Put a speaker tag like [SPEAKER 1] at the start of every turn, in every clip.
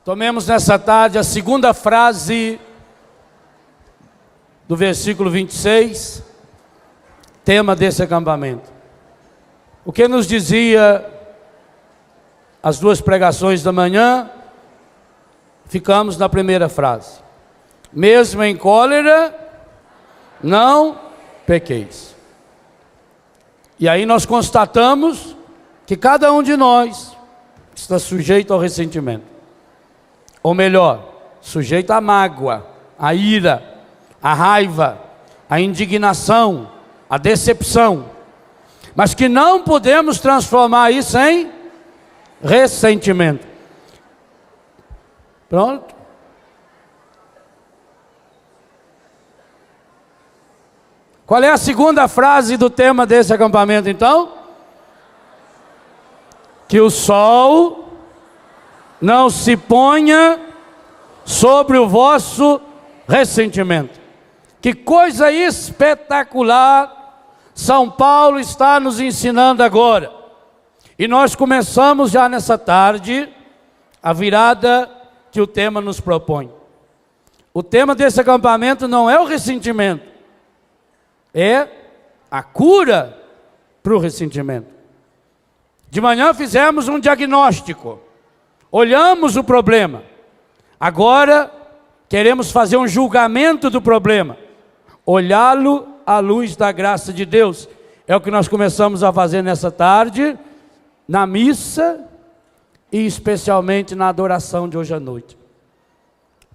[SPEAKER 1] Tomemos nessa tarde a segunda frase do versículo 26, tema desse acampamento. O que nos dizia as duas pregações da manhã? Ficamos na primeira frase. Mesmo em cólera, não pequeis. E aí nós constatamos que cada um de nós está sujeito ao ressentimento. Ou melhor, sujeito à mágoa, à ira, à raiva, à indignação, à decepção. Mas que não podemos transformar isso em ressentimento. Pronto? Qual é a segunda frase do tema desse acampamento então? Que o sol não se ponha sobre o vosso ressentimento. Que coisa espetacular São Paulo está nos ensinando agora. E nós começamos já nessa tarde a virada que o tema nos propõe. O tema desse acampamento não é o ressentimento, é a cura para o ressentimento. De manhã fizemos um diagnóstico, olhamos o problema. Agora queremos fazer um julgamento do problema, olhá-lo à luz da graça de Deus. É o que nós começamos a fazer nessa tarde, na missa e especialmente na adoração de hoje à noite.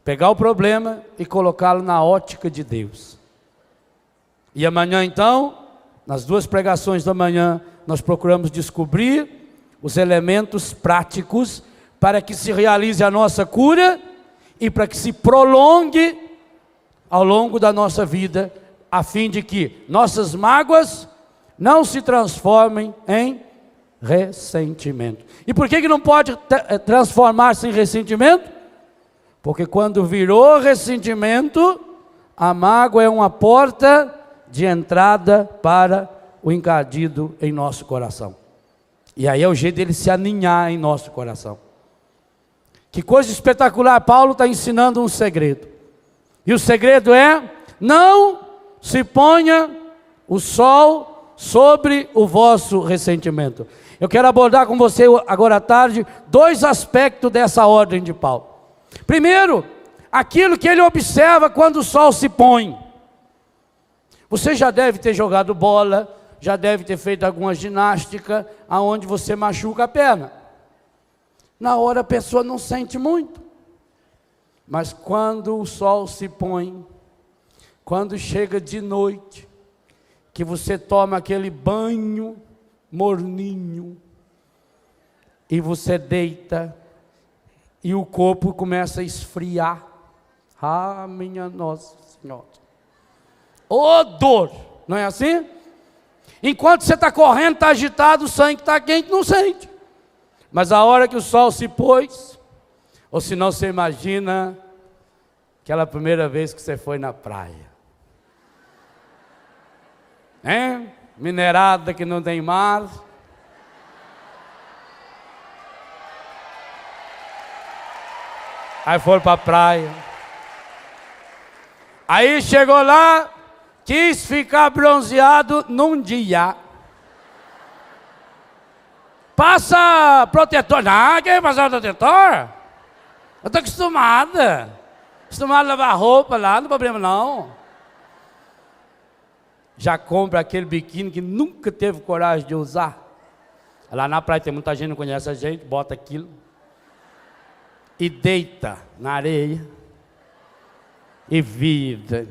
[SPEAKER 1] Pegar o problema e colocá-lo na ótica de Deus. E amanhã então, nas duas pregações da manhã, nós procuramos descobrir os elementos práticos para que se realize a nossa cura e para que se prolongue ao longo da nossa vida, a fim de que nossas mágoas não se transformem em ressentimento. E por que não pode transformar-se em ressentimento? Porque quando virou ressentimento, a mágoa é uma porta de entrada para o encardido em nosso coração. E aí é o jeito dele se aninhar em nosso coração. Que coisa espetacular, Paulo está ensinando um segredo. E o segredo é: não se ponha o sol sobre o vosso ressentimento. Eu quero abordar com você agora à tarde dois aspectos dessa ordem de Paulo. Primeiro, aquilo que ele observa quando o sol se põe. Você já deve ter jogado bola, já deve ter feito alguma ginástica, aonde você machuca a perna. Na hora a pessoa não sente muito. Mas quando o sol se põe, quando chega de noite, que você toma aquele banho morninho, e você deita, e o corpo começa a esfriar. Ah, minha Nossa Senhora! Ô dor, não é assim? Enquanto você está correndo, está agitado, o sangue está quente, não sente. Mas a hora que o sol se pôs, ou se não, você imagina aquela primeira vez que você foi na praia. Hein? Minerada que não tem mar. Aí foram para a praia. Aí chegou lá, quis ficar bronzeado num dia. Passa protetor. Não, quer passar protetor? Eu estou acostumada a lavar roupa lá, não tem problema não. Já compra aquele biquíni que nunca teve coragem de usar. Lá na praia tem muita gente que não conhece a gente, bota aquilo e deita na areia e vida.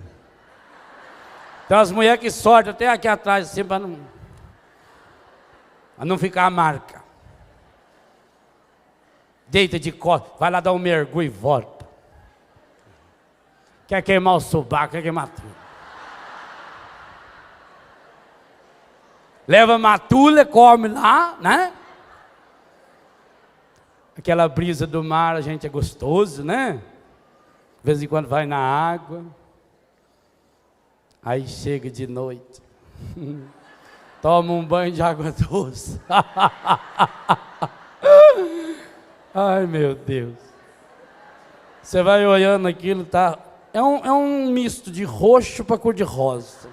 [SPEAKER 1] Então as mulheres que sortem até aqui atrás assim, para não ficar a marca. Deita de costas, vai lá dar um mergulho e volta. Quer queimar o sobaco, quer queimar tudo. Leva matula, come lá, né? Aquela brisa do mar, a gente é gostoso, né? De vez em quando vai na água. Aí chega de noite. Toma um banho de água doce. Ai, meu Deus. Você vai olhando aquilo, tá? É um misto de roxo para cor de rosa.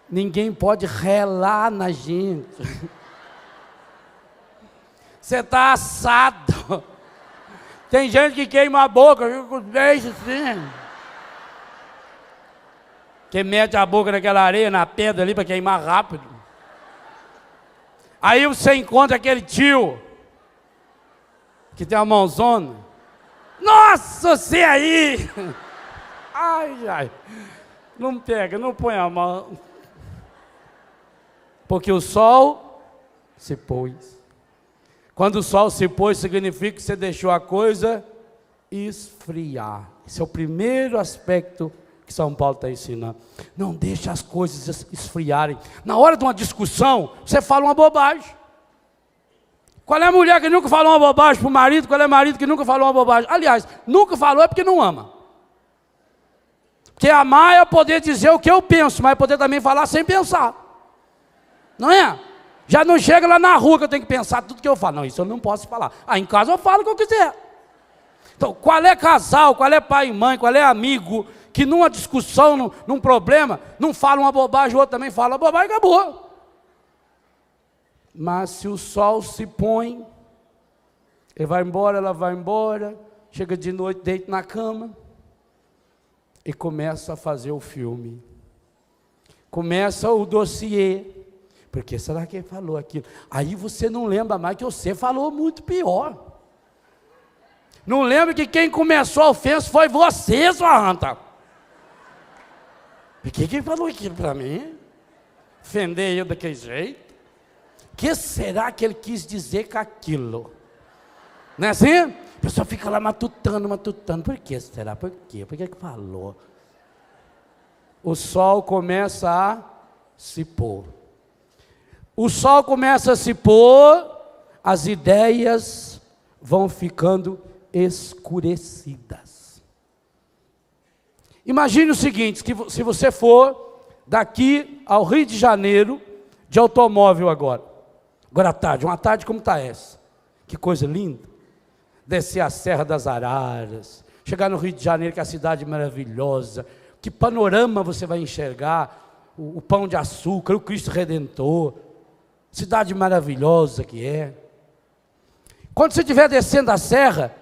[SPEAKER 1] Ninguém pode relar na gente. Você tá assado. Tem gente que queima a boca, fica com os beijos assim. Que mete a boca naquela areia, na pedra ali, para queimar rápido. Aí você encontra aquele tio que tem uma mãozona. Nossa, você aí! Ai, ai. Não pega, não põe a mão. Porque o sol se pôs. Quando o sol se pôs, significa que você deixou a coisa esfriar. Esse é o primeiro aspecto que São Paulo está ensinando. Não deixe as coisas esfriarem. Na hora de uma discussão, você fala uma bobagem. Qual é a mulher que nunca falou uma bobagem para o marido? Qual é o marido que nunca falou uma bobagem? Aliás, nunca falou é porque não ama. Porque amar é poder dizer o que eu penso, mas é poder também falar sem pensar. Não é? Já não chega lá na rua que eu tenho que pensar tudo que eu falo. Não, isso eu não posso falar. Em casa eu falo o que eu quiser. Então, qual é casal, qual é pai e mãe, qual é amigo, que numa discussão, num problema, não fala uma bobagem, o outro também fala bobagem e acabou. Mas se o sol se põe, ele vai embora, ela vai embora, chega de noite, deita na cama e começa a fazer o filme. Começa o dossiê. Porque será que ele falou aquilo? Aí você não lembra mais que você falou muito pior. Não lembra que quem começou a ofensa foi você, sua anta. Por que ele falou aquilo para mim? Ofender eu daquele jeito? O que será que ele quis dizer com aquilo? Não é assim? A pessoa fica lá matutando. Por que será? Por quê? Por que ele falou? O sol começa a se pôr. O sol começa a se pôr, as ideias vão ficando escurecidas. Imagine o seguinte, que se você for daqui ao Rio de Janeiro, de automóvel agora à tarde, uma tarde como está essa, que coisa linda, descer a Serra das Araras, chegar no Rio de Janeiro, que é a cidade maravilhosa, que panorama você vai enxergar, o Pão de Açúcar, o Cristo Redentor, cidade maravilhosa que é. Quando você estiver descendo a serra,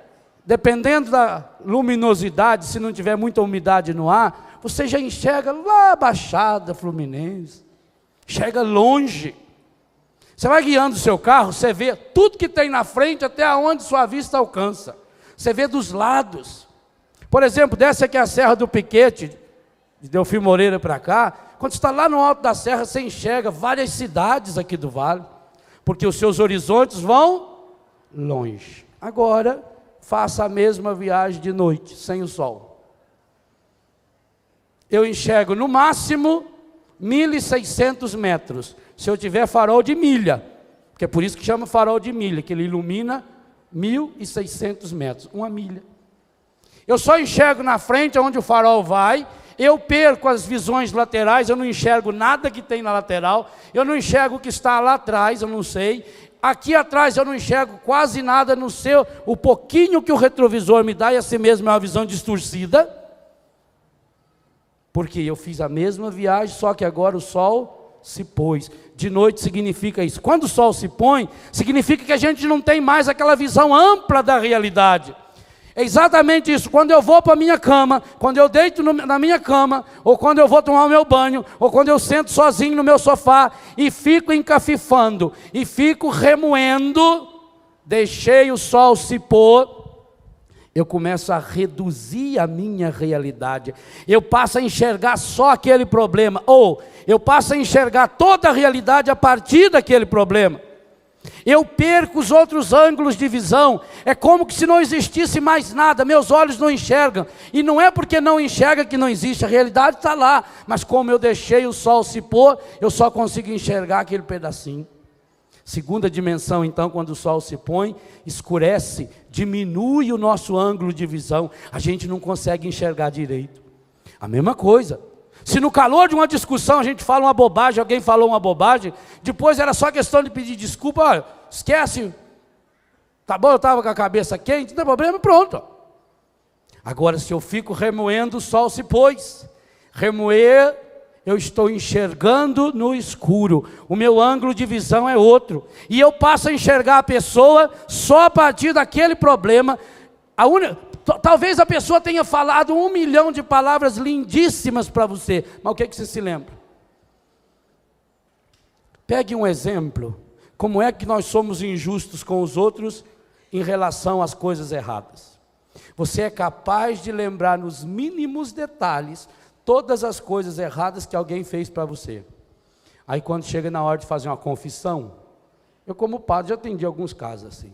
[SPEAKER 1] dependendo da luminosidade, se não tiver muita umidade no ar, você já enxerga lá a Baixada Fluminense, enxerga longe. Você vai guiando o seu carro, você vê tudo que tem na frente até onde sua vista alcança. Você vê dos lados. Por exemplo, desce aqui a Serra do Piquete, de Delfim Moreira para cá. Quando você está lá no alto da serra, você enxerga várias cidades aqui do vale, porque os seus horizontes vão longe. Agora, faça a mesma viagem de noite, sem o sol. Eu enxergo no máximo 1.600 metros, se eu tiver farol de milha, porque é por isso que chama farol de milha, que ele ilumina 1.600 metros, uma milha. Eu só enxergo na frente, onde o farol vai. Eu perco as visões laterais, eu não enxergo nada que tem na lateral, eu não enxergo o que está lá atrás, eu não sei. Aqui atrás eu não enxergo quase nada, no seu, o pouquinho que o retrovisor me dá, e assim mesmo é uma visão distorcida. Porque eu fiz a mesma viagem, só que agora o sol se pôs. De noite significa isso. Quando o sol se põe, significa que a gente não tem mais aquela visão ampla da realidade. É exatamente isso. Quando eu vou para a minha cama, quando eu deito na minha cama, ou quando eu vou tomar o meu banho, ou quando eu sento sozinho no meu sofá e fico encafifando, e fico remoendo, deixei o sol se pôr, eu começo a reduzir a minha realidade. Eu passo a enxergar só aquele problema, ou eu passo a enxergar toda a realidade a partir daquele problema. Eu perco os outros ângulos de visão, é como se não existisse mais nada, meus olhos não enxergam, e não é porque não enxerga que não existe, a realidade está lá, mas como eu deixei o sol se pôr, eu só consigo enxergar aquele pedacinho. Segunda dimensão, então, quando o sol se põe, escurece, diminui o nosso ângulo de visão, a gente não consegue enxergar direito. A mesma coisa. Se no calor de uma discussão a gente fala uma bobagem, alguém falou uma bobagem, depois era só questão de pedir desculpa, olha, esquece, Tá bom, eu estava com a cabeça quente, não tem problema, pronto. Agora, se eu fico remoendo, o sol se pôs. Remoer, eu estou enxergando no escuro. O meu ângulo de visão é outro. E eu passo a enxergar a pessoa só a partir daquele problema. Talvez a pessoa tenha falado 1 milhão de palavras lindíssimas para você, mas o que você se lembra? Pegue um exemplo. Como é que nós somos injustos com os outros em relação às coisas erradas? Você é capaz de lembrar nos mínimos detalhes todas as coisas erradas que alguém fez para você. Aí quando chega na hora de fazer uma confissão, eu como padre já atendi alguns casos assim.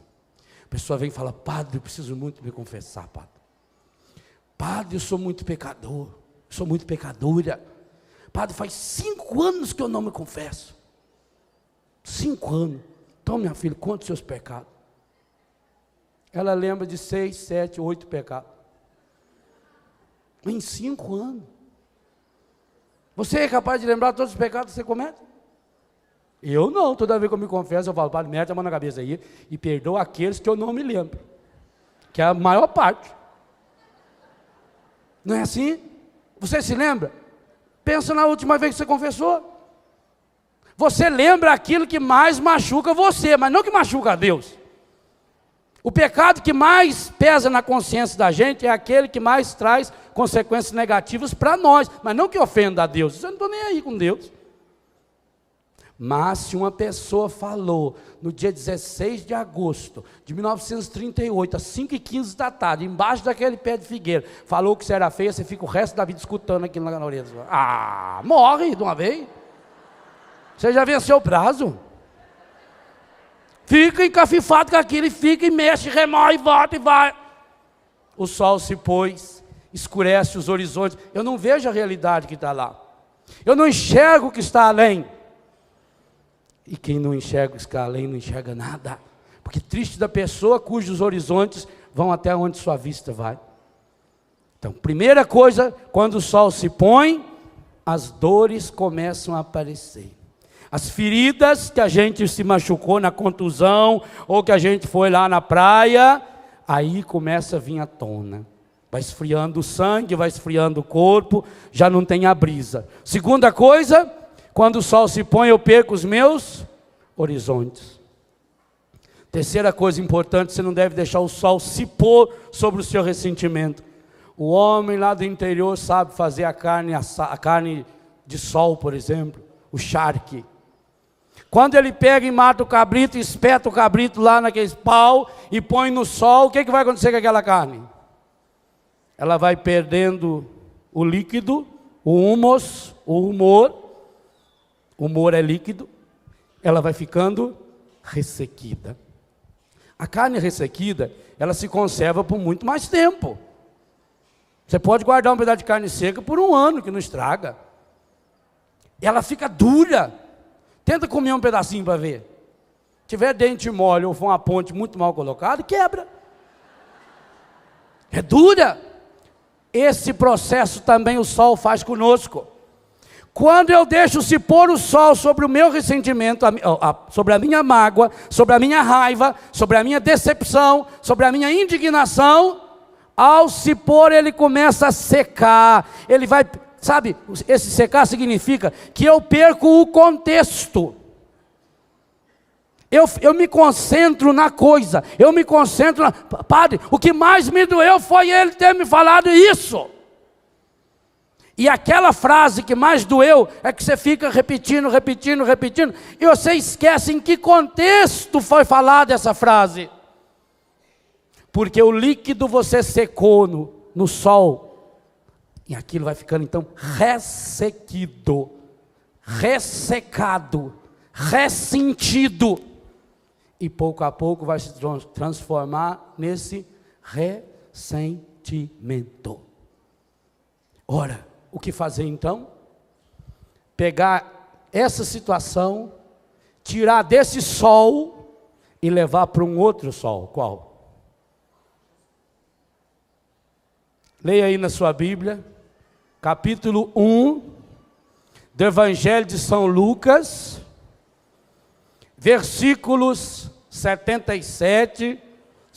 [SPEAKER 1] A pessoa vem e fala: padre, eu preciso muito me confessar, padre. Padre, eu sou muito pecador, eu sou muito pecadora. Padre, faz 5 anos que eu não me confesso. 5 anos. Então, minha filha, conta os seus pecados. Ela lembra de 6, 7, 8 pecados. Em 5 anos. Você é capaz de lembrar todos os pecados que você comete? Eu não. Toda vez que eu me confesso, eu falo: padre, mete a mão na cabeça aí e perdoa aqueles que eu não me lembro. Que é a maior parte. Não é assim? Você se lembra? Pensa na última vez que você confessou. Você lembra aquilo que mais machuca você, mas não que machuca a Deus. O pecado que mais pesa na consciência da gente é aquele que mais traz consequências negativas para nós, mas não que ofenda a Deus. Eu não estou nem aí com Deus. Mas se uma pessoa falou no dia 16 de agosto de 1938, às 5h15 da tarde, embaixo daquele pé de figueira, falou que você era feia, você fica o resto da vida escutando aquilo na orelha. Ah, morre de uma vez. Você já venceu o prazo? Fica encafifado com aquilo e fica e mexe, remói, volta e vai. O sol se pôs, escurece os horizontes. Eu não vejo a realidade que está lá. Eu não enxergo o que está além. E quem não enxerga o que está além não enxerga nada. Porque triste da pessoa cujos horizontes vão até onde sua vista vai. Então, primeira coisa, quando o sol se põe, as dores começam a aparecer. As feridas que a gente se machucou na contusão, ou que a gente foi lá na praia, aí começa a vir à tona. Vai esfriando o sangue, vai esfriando o corpo, já não tem a brisa. Segunda coisa, quando o sol se põe, eu perco os meus horizontes. Terceira coisa importante, você não deve deixar o sol se pôr sobre o seu ressentimento. O homem lá do interior sabe fazer a carne de sol, por exemplo, o charque. Quando ele pega e mata o cabrito, espeta o cabrito lá naquele pau e põe no sol, o que vai acontecer com aquela carne? Ela vai perdendo o líquido, o húmus, o humor. O humor é líquido. Ela vai ficando ressequida. A carne ressequida, ela se conserva por muito mais tempo. Você pode guardar um pedaço de carne seca por 1 ano, que não estraga. Ela fica dura. Tenta comer um pedacinho para ver. Se tiver dente mole ou for uma ponte muito mal colocada, quebra. É dura. Esse processo também o sol faz conosco. Quando eu deixo se pôr o sol sobre o meu ressentimento, sobre a minha mágoa, sobre a minha raiva, sobre a minha decepção, sobre a minha indignação, ao se pôr ele começa a secar, ele vai... Sabe, esse secar significa que eu perco o contexto. Eu me concentro na coisa, eu me concentro na... Padre, o que mais me doeu foi ele ter me falado isso. E aquela frase que mais doeu é que você fica repetindo, e você esquece em que contexto foi falada essa frase. Porque o líquido você secou no sol. E aquilo vai ficando então ressequido, ressecado, ressentido. E pouco a pouco vai se transformar nesse ressentimento. Ora, o que fazer então? Pegar essa situação, tirar desse sol e levar para um outro sol. Qual? Leia aí na sua Bíblia. Capítulo 1 do Evangelho de São Lucas, versículos 77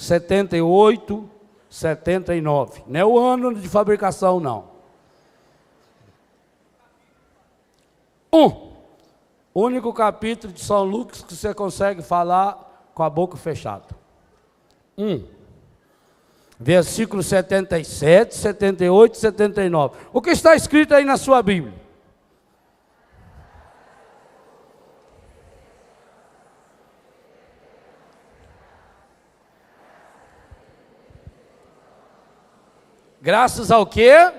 [SPEAKER 1] 78, 79. Não é o ano de fabricação, não. Único capítulo de São Lucas que você consegue falar com a boca fechada. Versículo 77, 78, 79. O que está escrito aí na sua Bíblia? Graças ao quê?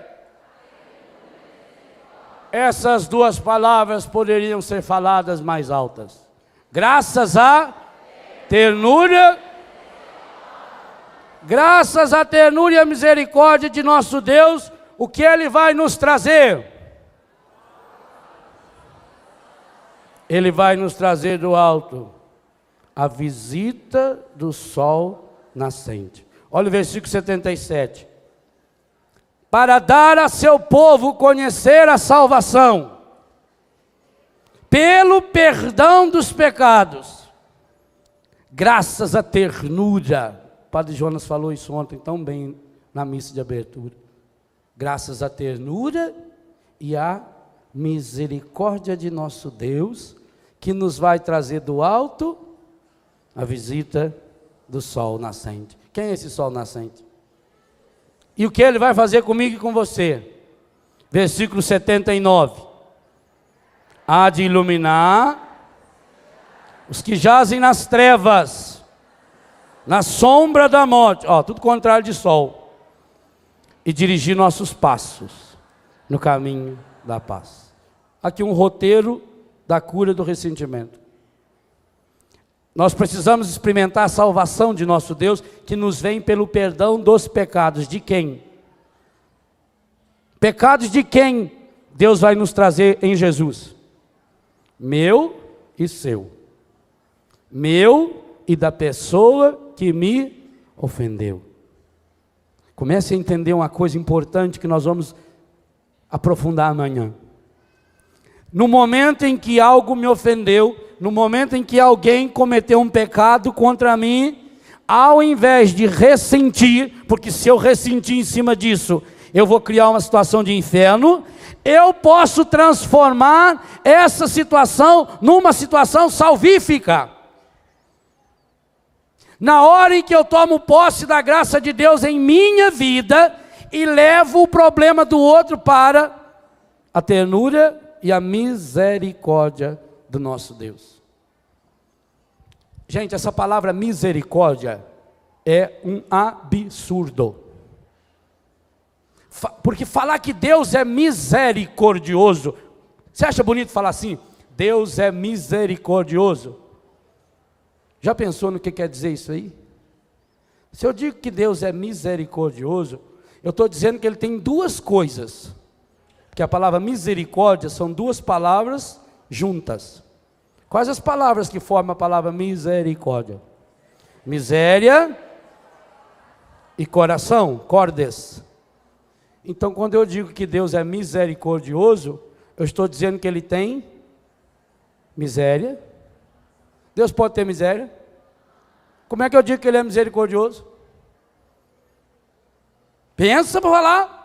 [SPEAKER 1] Essas duas palavras poderiam ser faladas mais altas. Graças à ternura, graças à ternura e à misericórdia de nosso Deus, o que Ele vai nos trazer? Ele vai nos trazer do alto a visita do sol nascente. Olha o versículo 77. Para dar a seu povo conhecer a salvação, pelo perdão dos pecados, graças à ternura. O Padre Jonas falou isso ontem tão bem na missa de abertura. Graças à ternura e à misericórdia de nosso Deus, que nos vai trazer do alto a visita do sol nascente. Quem é esse sol nascente? E o que Ele vai fazer comigo e com você? Versículo 79. Há de iluminar os que jazem nas trevas, na sombra da morte, tudo contrário de sol, e dirigir nossos passos no caminho da paz. Aqui um roteiro da cura do ressentimento. Nós precisamos experimentar a salvação de nosso Deus, que nos vem pelo perdão dos pecados. De quem? Pecados de quem Deus vai nos trazer em Jesus? Meu e seu. Meu e da pessoa que me ofendeu. Comece a entender uma coisa importante que nós vamos aprofundar amanhã. No momento em que algo me ofendeu, no momento em que alguém cometeu um pecado contra mim, ao invés de ressentir, porque se eu ressentir em cima disso, eu vou criar uma situação de inferno, eu posso transformar essa situação numa situação salvífica. Na hora em que eu tomo posse da graça de Deus em minha vida e levo o problema do outro para a ternura e a misericórdia do nosso Deus. Gente, essa palavra misericórdia é um absurdo. Porque falar que Deus é misericordioso, você acha bonito falar assim? Deus é misericordioso. Já pensou no que quer dizer isso aí? Se eu digo que Deus é misericordioso, eu estou dizendo que Ele tem duas coisas. Que a palavra misericórdia são duas palavras juntas. Quais as palavras que formam a palavra misericórdia? Miséria e coração, cordes. Então, quando eu digo que Deus é misericordioso, eu estou dizendo que Ele tem miséria. Deus pode ter miséria? Como é que eu digo que Ele é misericordioso? Pensa para falar.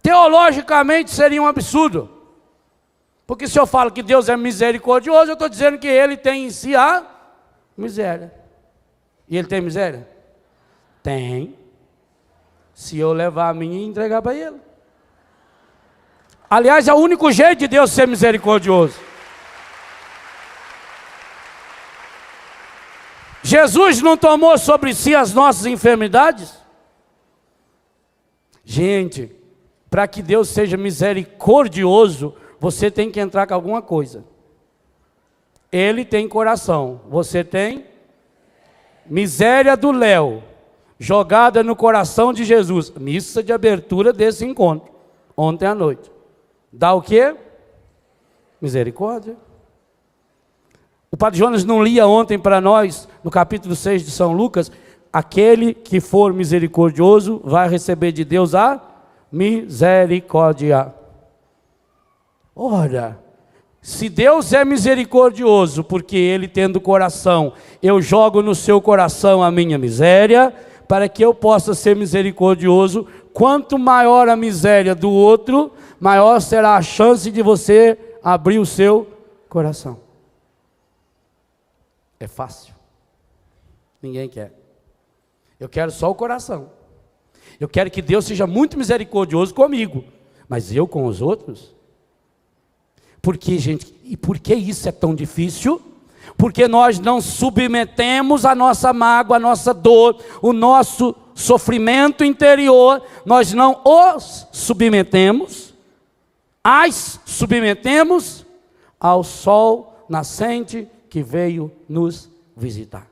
[SPEAKER 1] Teologicamente seria um absurdo. Porque se eu falo que Deus é misericordioso, eu estou dizendo que Ele tem em si a miséria. E Ele tem miséria? Tem. Se eu levar a minha e entregar para Ele. Aliás, é o único jeito de Deus ser misericordioso. Jesus não tomou sobre si as nossas enfermidades? Gente, para que Deus seja misericordioso, você tem que entrar com alguma coisa. Ele tem coração, você tem miséria do Léo, jogada no coração de Jesus. Missa de abertura desse encontro, ontem à noite. Dá o quê? Misericórdia. O Padre Jonas não lia ontem para nós, no capítulo 6 de São Lucas, aquele que for misericordioso vai receber de Deus a misericórdia. Ora, Se Deus é misericordioso, porque Ele tendo coração, eu jogo no seu coração a minha miséria, para que eu possa ser misericordioso, quanto maior a miséria do outro, maior será a chance de você abrir o seu coração. É fácil. Ninguém quer. Eu quero só o coração. Eu quero que Deus seja muito misericordioso comigo, mas eu com os outros? Por que, gente? E por que isso é tão difícil? Porque nós não submetemos a nossa mágoa, a nossa dor, o nosso sofrimento interior, nós não os submetemos, as submetemos ao sol nascente que veio nos visitar.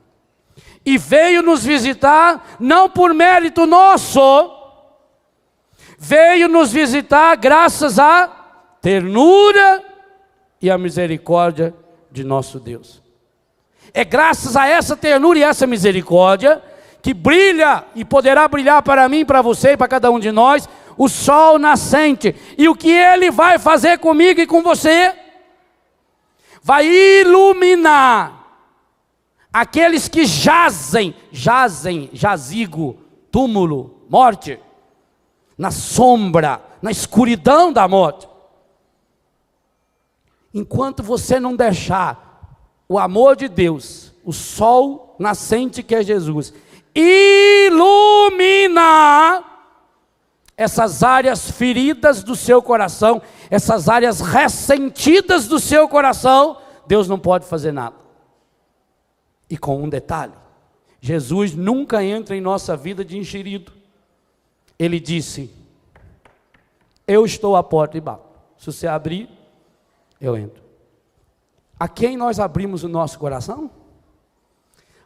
[SPEAKER 1] E veio nos visitar não por mérito nosso, veio nos visitar graças à ternura e à misericórdia de nosso Deus. É graças a essa ternura e essa misericórdia que brilha e poderá brilhar para mim, para você e para cada um de nós, o sol nascente. E o que Ele vai fazer comigo e com você? Vai iluminar aqueles que jazem, jazigo, túmulo, morte, na sombra, na escuridão da morte. Enquanto você não deixar o amor de Deus, o sol nascente que é Jesus, iluminar essas áreas feridas do seu coração, essas áreas ressentidas do seu coração, Deus não pode fazer nada. E com um detalhe, Jesus nunca entra em nossa vida de enxerido. Ele disse: eu estou à porta e bato. Se você abrir, eu entro. A quem nós abrimos o nosso coração?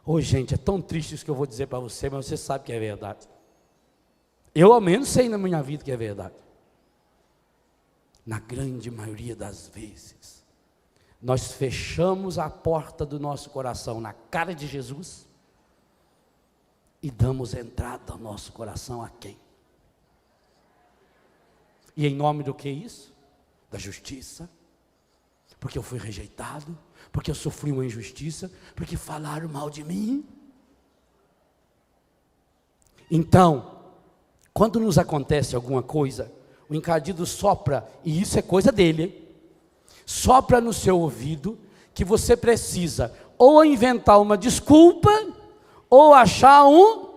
[SPEAKER 1] Oh, gente, é tão triste isso que eu vou dizer para você, mas você sabe que é verdade. Eu ao menos sei na minha vida que é verdade. Na grande maioria das vezes, nós fechamos a porta do nosso coração na cara de Jesus e damos entrada ao nosso coração a quem? E em nome do que isso? Da justiça. Porque eu fui rejeitado, porque eu sofri uma injustiça, porque falaram mal de mim. Então, quando nos acontece alguma coisa, o encardido sopra, e isso é coisa dele, hein? Sopra no seu ouvido, que você precisa ou inventar uma desculpa, ou achar um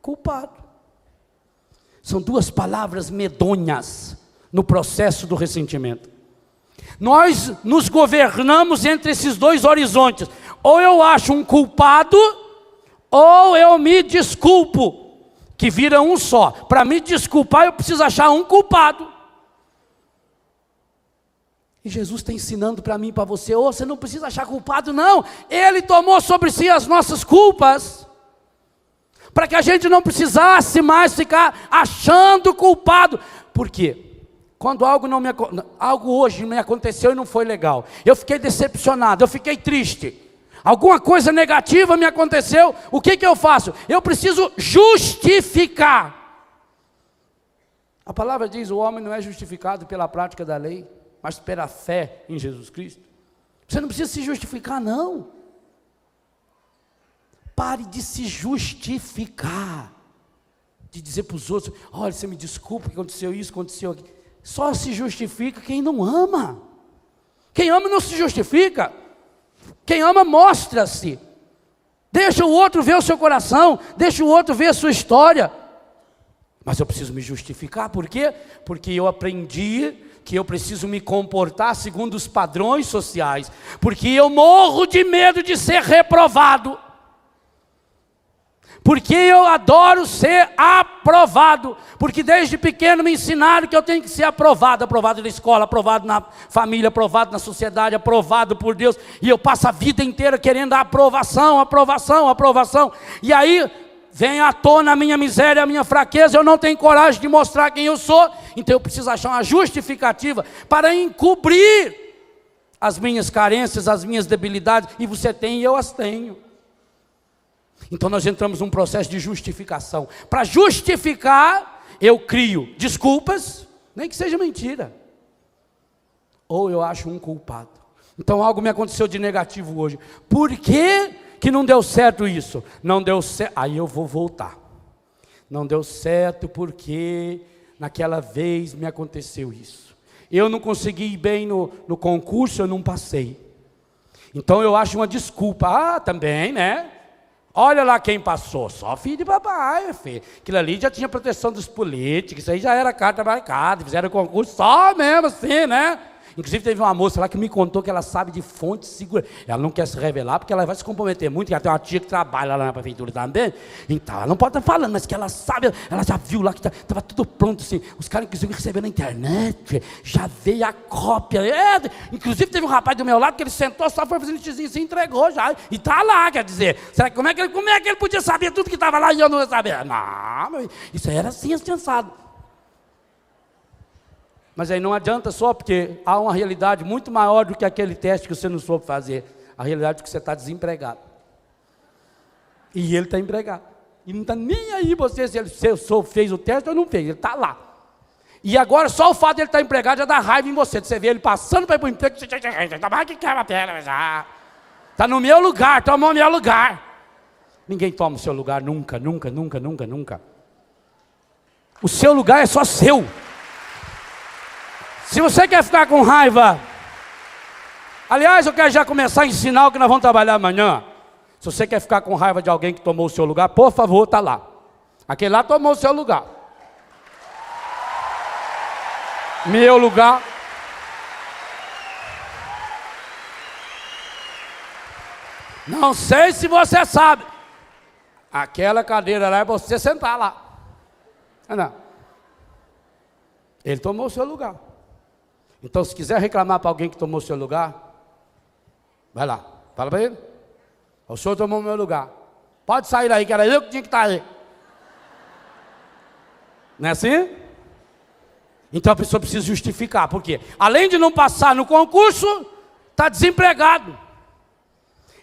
[SPEAKER 1] culpado. São duas palavras medonhas no processo do ressentimento. Nós nos governamos entre esses dois horizontes. Ou eu acho um culpado, ou eu me desculpo, que vira um só. Para me desculpar, eu preciso achar um culpado. E Jesus está ensinando para mim e para você: oh, você não precisa achar culpado, não. Ele tomou sobre si as nossas culpas, para que a gente não precisasse mais ficar achando culpado. Por quê? Quando algo hoje me aconteceu e não foi legal, eu fiquei decepcionado, eu fiquei triste, alguma coisa negativa me aconteceu, o que eu faço? Eu preciso justificar. A palavra diz: o homem não é justificado pela prática da lei, mas pela fé em Jesus Cristo. Você não precisa se justificar, não. Pare de se justificar, de dizer para os outros: olha, você me desculpa que aconteceu isso, aconteceu aquilo. Só se justifica quem não ama. Quem ama não se justifica. Quem ama mostra-se. Deixa o outro ver o seu coração, deixa o outro ver a sua história. Mas eu preciso me justificar, por quê? Porque eu aprendi que eu preciso me comportar segundo os padrões sociais, porque eu morro de medo de ser reprovado. Porque eu adoro ser aprovado, porque desde pequeno me ensinaram que eu tenho que ser aprovado, aprovado na escola, aprovado na família, aprovado na sociedade, aprovado por Deus, e eu passo a vida inteira querendo a aprovação, aprovação, aprovação, e aí vem à tona a minha miséria, a minha fraqueza, eu não tenho coragem de mostrar quem eu sou, então eu preciso achar uma justificativa para encobrir as minhas carências, as minhas debilidades, e você tem e eu as tenho. Então nós entramos num processo de justificação. Para justificar, eu crio desculpas, nem que seja mentira. Ou eu acho um culpado. Então algo me aconteceu de negativo hoje. Por que que não deu certo isso? Não deu certo, aí eu vou voltar. Não deu certo porque naquela vez me aconteceu isso. Eu não consegui ir bem no concurso, eu não passei. Então eu acho uma desculpa. Também, né? Olha lá quem passou, só filho de papai, filho. Aquilo ali já tinha proteção dos políticos, isso aí já era carta marcada, fizeram concurso só mesmo assim, né? Inclusive teve uma moça lá que me contou que ela sabe de fonte segura. Ela não quer se revelar porque ela vai se comprometer muito, que ela tem uma tia que trabalha lá na prefeitura também. Então ela não pode estar falando, mas que ela sabe, ela já viu lá que estava tudo pronto assim. Os caras inclusive receberam na internet, já veio a cópia. Inclusive teve um rapaz do meu lado que ele sentou, só foi fazendo xizinho, se entregou já. E está lá, quer dizer, será que como é que ele podia saber tudo que estava lá e eu não ia saber? Não, isso aí era assim, pensado. Mas aí não adianta só, porque há uma realidade muito maior do que aquele teste que você não soube fazer. A realidade é que você está desempregado. E ele está empregado. E não está nem aí você se ele fez o teste ou não fez, ele está lá. E agora só o fato de ele estar empregado já dá raiva em você. Você vê ele passando para ir para o emprego, que quebra a perna já. Está no meu lugar, tomou o meu lugar. Ninguém toma o seu lugar nunca, nunca, nunca, nunca, nunca. O seu lugar é só seu. Se você quer ficar com raiva, aliás, eu quero já começar a ensinar o que nós vamos trabalhar amanhã. Se você quer ficar com raiva de alguém que tomou o seu lugar, por favor, está lá. Aquele lá tomou o seu lugar. Meu lugar. Não sei se você sabe. Aquela cadeira lá é para você sentar lá. Não. Ele tomou o seu lugar. Então, se quiser reclamar para alguém que tomou o seu lugar, vai lá, fala para ele. O senhor tomou o meu lugar. Pode sair daí, que era eu que tinha que estar aí. Não é assim? Então a pessoa precisa justificar. Por quê? Além de não passar no concurso, está desempregado.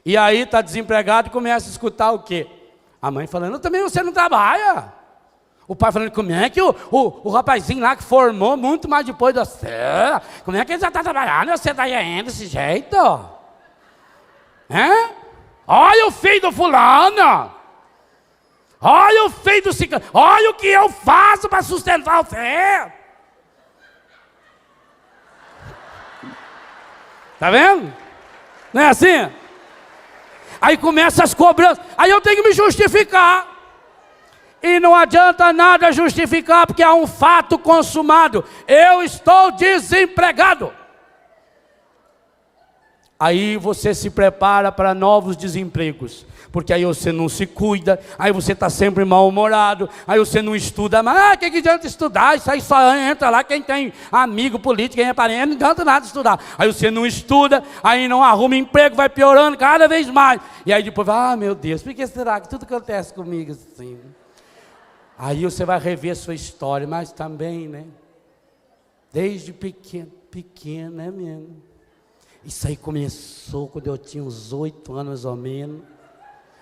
[SPEAKER 1] E aí está desempregado e começa a escutar o quê? A mãe falando, também você não trabalha. O pai falando, como é que o rapazinho lá que formou muito mais depois de você, como é que ele já está trabalhando, você está aí desse jeito? Olha o filho do fulano, olha o filho do ciclano, olha o que eu faço para sustentar você. Está vendo? Não é assim? Aí começa as cobranças, aí eu tenho que me justificar. E não adianta nada justificar, porque há um fato consumado. Eu estou desempregado. Aí você se prepara para novos desempregos. Porque aí você não se cuida, aí você está sempre mal-humorado, aí você não estuda mais. Que adianta estudar? Isso aí só entra lá quem tem amigo político, quem é parente, não adianta nada estudar. Aí você não estuda, aí não arruma emprego, vai piorando cada vez mais. E aí depois, meu Deus, por que será que tudo acontece comigo assim? Aí você vai rever a sua história, mas também, né? Desde pequeno, né mesmo? Isso aí começou quando eu tinha uns 8 anos, mais ou menos.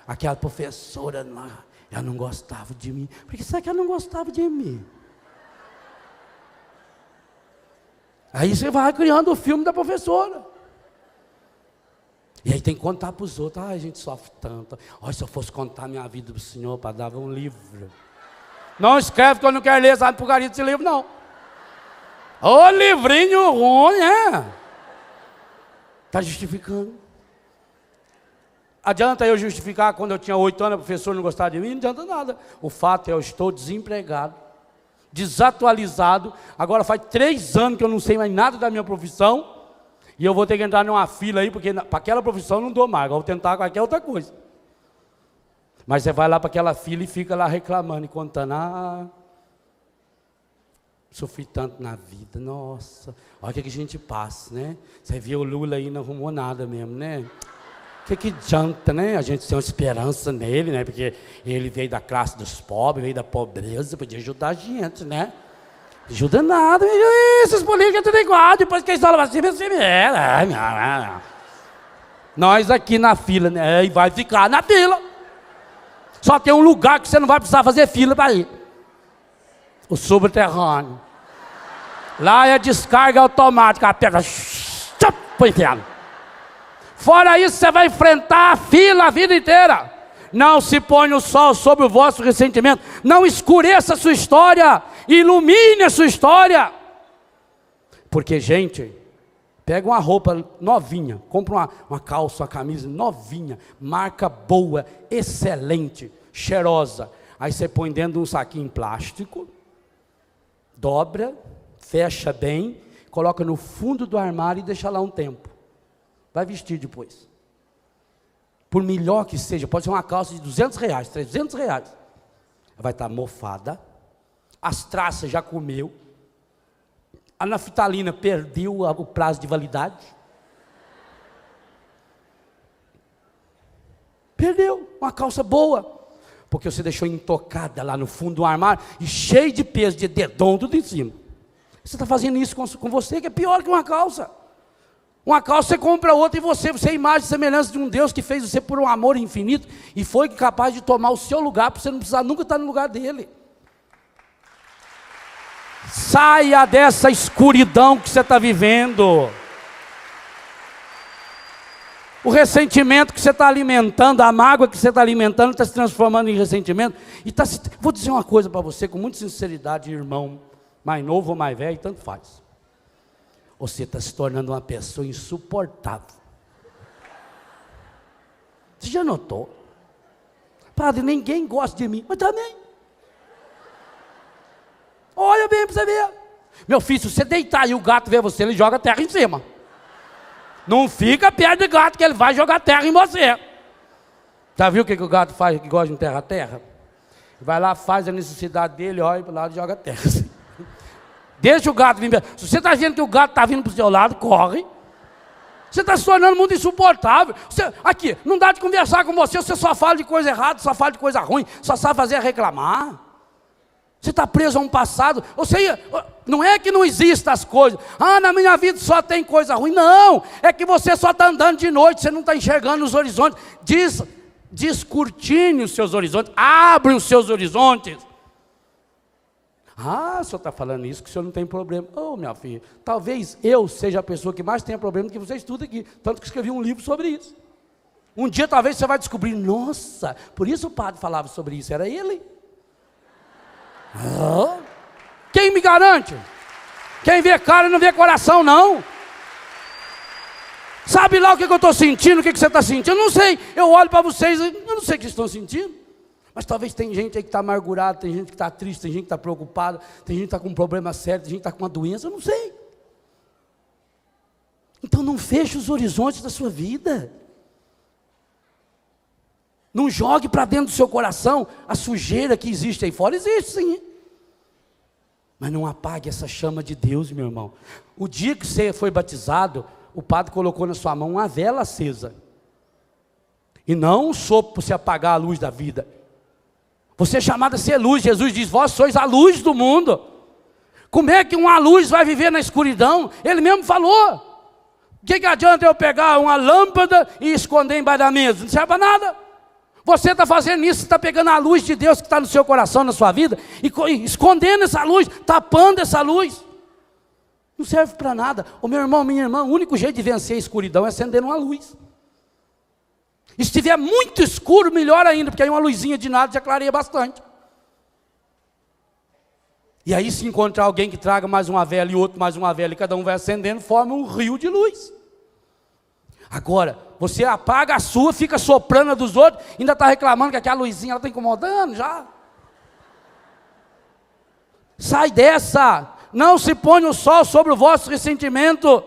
[SPEAKER 1] Aquela professora lá, ela não gostava de mim. Por que será que ela não gostava de mim? Aí você vai criando o filme da professora. E aí tem que contar para os outros. A gente sofre tanto. Olha, se eu fosse contar a minha vida para o senhor, para dar um livro. Não escreve que eu não quero ler essa porcaria desse livro, não. Ô livrinho ruim, Está justificando. Adianta eu justificar quando eu tinha 8 anos, a professora não gostava de mim? Não adianta nada. O fato é eu estou desempregado, desatualizado. Agora faz 3 anos que eu não sei mais nada da minha profissão. E eu vou ter que entrar numa fila aí, porque para aquela profissão eu não dou mais. Agora vou tentar qualquer outra coisa. Mas você vai lá para aquela fila e fica lá reclamando e contando. Sofri tanto na vida, nossa. Olha o que a gente passa, né? Você viu o Lula aí, não arrumou nada mesmo, né? O que adianta, né? A gente tem uma esperança nele, né? Porque ele veio da classe dos pobres, veio da pobreza, podia ajudar a gente, né? Ajuda nada, esses políticos tudo igual, depois que eles falam assim, nós aqui na fila, né? E vai ficar na fila. Só tem um lugar que você não vai precisar fazer fila para ir. O subterrâneo. Lá é descarga automática, a pedra, põe inferno. Fora isso, você vai enfrentar a fila a vida inteira. Não se ponha o sol sobre o vosso ressentimento. Não escureça a sua história. Ilumine a sua história. Porque, gente, pega uma roupa novinha, compra uma calça, uma camisa novinha, marca boa, excelente, cheirosa. Aí você põe dentro de um saquinho plástico, dobra, fecha bem, coloca no fundo do armário e deixa lá um tempo. Vai vestir depois. Por melhor que seja, pode ser uma calça de R$200, R$300. Vai estar mofada, as traças já comeu, a naftalina perdeu o prazo de validade. Perdeu uma calça boa, porque você deixou intocada lá no fundo do armário e cheio de peso, de dedão, tudo em cima. Você está fazendo isso com você, que é pior que uma calça. Uma calça você compra outra e você é imagem e semelhança de um Deus que fez você por um amor infinito e foi capaz de tomar o seu lugar, para você não precisar nunca estar no lugar dele. Saia dessa escuridão que você está vivendo. O ressentimento que você está alimentando, a mágoa que você está alimentando, está se transformando em ressentimento. E vou dizer uma coisa para você, com muita sinceridade, irmão, mais novo ou mais velho, tanto faz. Você está se tornando uma pessoa insuportável. Você já notou? Padre, ninguém gosta de mim, mas também. Olha bem para você ver. Meu filho, se você deitar e o gato ver você, ele joga terra em cima. Não fica perto do gato, que ele vai jogar terra em você. Já viu o que o gato faz que gosta de terra? Vai lá, faz a necessidade dele, olha para o lado e joga terra. Deixa o gato vir. Se você está vendo que o gato está vindo para o seu lado, corre. Você está se tornando muito insuportável. Aqui, não dá de conversar com você, você só fala de coisa errada, só fala de coisa ruim, só sabe fazer reclamar. Você está preso a um passado. Não é que não existam as coisas. Na minha vida só tem coisa ruim. Não, é que você só está andando de noite, você não está enxergando os horizontes. Descortine os seus horizontes, abre os seus horizontes. O senhor está falando isso, que o senhor não tem problema. Minha filha, talvez eu seja a pessoa que mais tenha problema que você estuda aqui. Tanto que escrevi um livro sobre isso. Um dia talvez você vai descobrir, nossa, por isso o padre falava sobre isso, era ele. Quem me garante? Quem vê cara não vê coração, não. Sabe lá o que eu estou sentindo, o que você está sentindo? Eu não sei, eu olho para vocês, eu não sei o que vocês estão sentindo. Mas talvez tem gente aí que está amargurada, tem gente que está triste, tem gente que está preocupada, tem gente que está com um problema sério, tem gente que está com uma doença, eu não sei. Então não feche os horizontes da sua vida. Não jogue para dentro do seu coração a sujeira que existe aí fora, existe sim. Mas não apague essa chama de Deus, meu irmão. O dia que você foi batizado, o padre colocou na sua mão uma vela acesa. E não um sopro para você apagar a luz da vida. Você é chamado a ser luz. Jesus diz, vós sois a luz do mundo. Como é que uma luz vai viver na escuridão? Ele mesmo falou. O que adianta eu pegar uma lâmpada e esconder embaixo da mesa? Não serve para nada. Você está fazendo isso, você está pegando a luz de Deus que está no seu coração, na sua vida, e escondendo essa luz, tapando essa luz. Não serve para nada. Meu irmão, minha irmã, o único jeito de vencer a escuridão é acender uma luz. E se estiver muito escuro, melhor ainda, porque aí uma luzinha de nada já clareia bastante. E aí se encontrar alguém que traga mais uma vela e outro mais uma vela, e cada um vai acendendo, forma um rio de luz. Agora, você apaga a sua, fica soprando a dos outros, ainda está reclamando que aquela luzinha está incomodando já. Sai dessa. Não se põe o sol sobre o vosso ressentimento.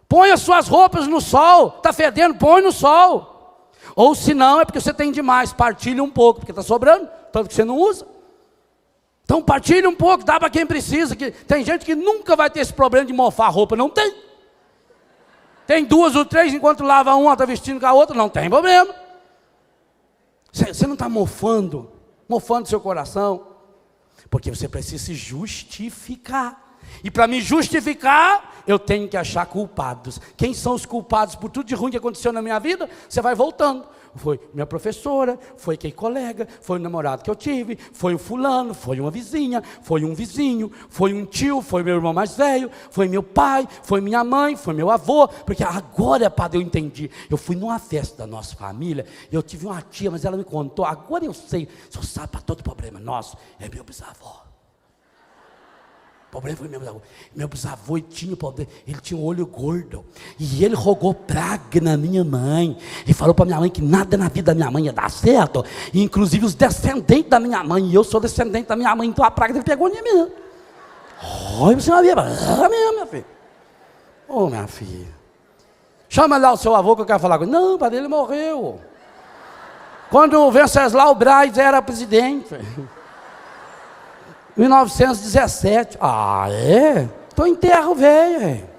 [SPEAKER 1] Põe as suas roupas no sol. Está fedendo, põe no sol. Ou se não, é porque você tem demais. Partilha um pouco, porque está sobrando, tanto que você não usa. Então partilha um pouco, dá para quem precisa. Tem gente que nunca vai ter esse problema de mofar a roupa, não tem. Tem duas ou três, enquanto lava uma, está vestindo com a outra, não tem problema. Você não está mofando seu coração, porque você precisa se justificar. E para me justificar, eu tenho que achar culpados. Quem são os culpados por tudo de ruim que aconteceu na minha vida? Você vai voltando. foi minha professora, foi aquele colega, foi o namorado que eu tive, foi o fulano, foi uma vizinha, foi um vizinho, foi um tio, foi meu irmão mais velho, foi meu pai, foi minha mãe, foi meu avô, porque agora, padre, eu entendi. Eu fui numa festa da nossa família, e eu tive uma tia, mas ela me contou, agora eu sei, só sabe para todo problema nosso, é meu bisavô. O problema foi meu bisavô. Meu bisavô ele tinha um olho gordo. E ele rogou praga na minha mãe. E falou para minha mãe que nada na vida da minha mãe ia dar certo. E, inclusive os descendentes da minha mãe. E eu sou descendente da minha mãe. Então a praga dele pegou em mim. Olha, você não havia. Minha filha. Ô, minha filha. Chama lá o seu avô que eu quero falar com ele. Não, padre, ele morreu. Quando o Venceslau Braz era presidente. 1917. Ah, é? Estou em terra, velho.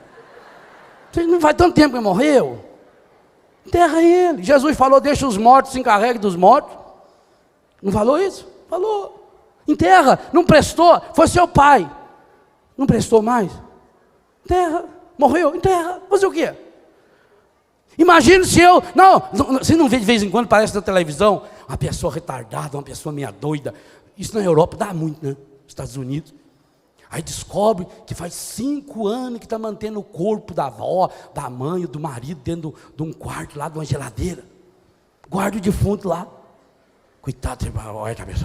[SPEAKER 1] Não faz tanto tempo que ele morreu. Enterra ele. Jesus falou, deixa os mortos, se encarregue dos mortos. Não falou isso? Falou. Enterra. Não prestou, foi seu pai. Não prestou mais? Enterra. Morreu, enterra. Fazer o quê? Imagina se eu... você não vê de vez em quando, parece na televisão, uma pessoa retardada, uma pessoa meia doida. Isso na Europa dá muito, né? Estados Unidos, aí descobre que faz 5 anos que está mantendo o corpo da avó, da mãe, do marido, dentro de um quarto lá, de uma geladeira, guarda o defunto lá, coitado, olha a cabeça,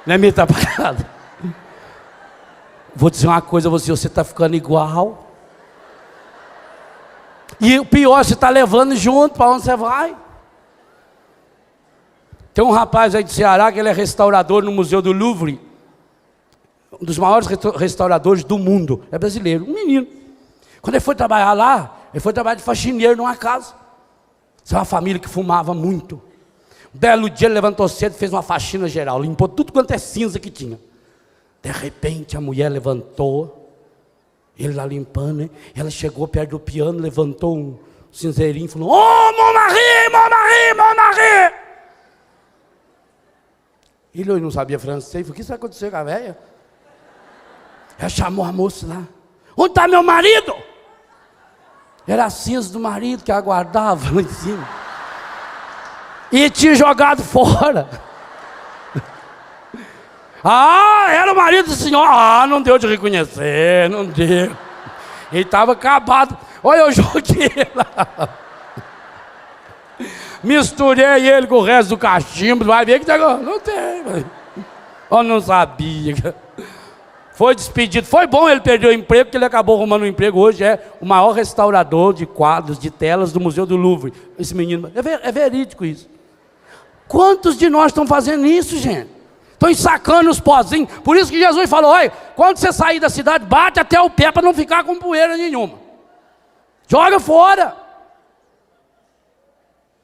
[SPEAKER 1] não é meio atrapalhado? Vou dizer uma coisa a você está ficando igual, e o pior, você está levando junto, para onde você vai? Tem um rapaz aí de Ceará que ele é restaurador no Museu do Louvre, um dos maiores restauradores do mundo, é brasileiro, um menino. Quando ele foi trabalhar lá, ele foi trabalhar de faxineiro numa casa. Isso é uma família que fumava muito. Um belo dia ele levantou cedo, fez uma faxina geral, limpou tudo quanto é cinza que tinha. De repente a mulher levantou, ele lá limpando, né? Ela chegou perto do piano, levantou um cinzeirinho e falou, ô, mon mari, mon mari, mon mari. Ele não sabia francês, falou, o que isso vai acontecer com a velha? Ela chamou a moça lá, onde está meu marido? Era a cinza do marido que aguardava lá em cima. E tinha jogado fora. Ah, era o marido do senhor. Ah, não deu de reconhecer, não deu. Ele estava acabado. Olha, eu joguei lá. Misturei ele com o resto do cachimbo. Vai ver que negócio. Não tem, velho. Eu não sabia. Foi despedido. Foi bom ele perder o emprego, porque ele acabou arrumando um emprego. Hoje é o maior restaurador de quadros, de telas do Museu do Louvre. Esse menino. É verídico isso. Quantos de nós estão fazendo isso, gente? Estão ensacando os pozinhos. Por isso que Jesus falou, olha, quando você sair da cidade, bate até o pé para não ficar com poeira nenhuma. Joga fora.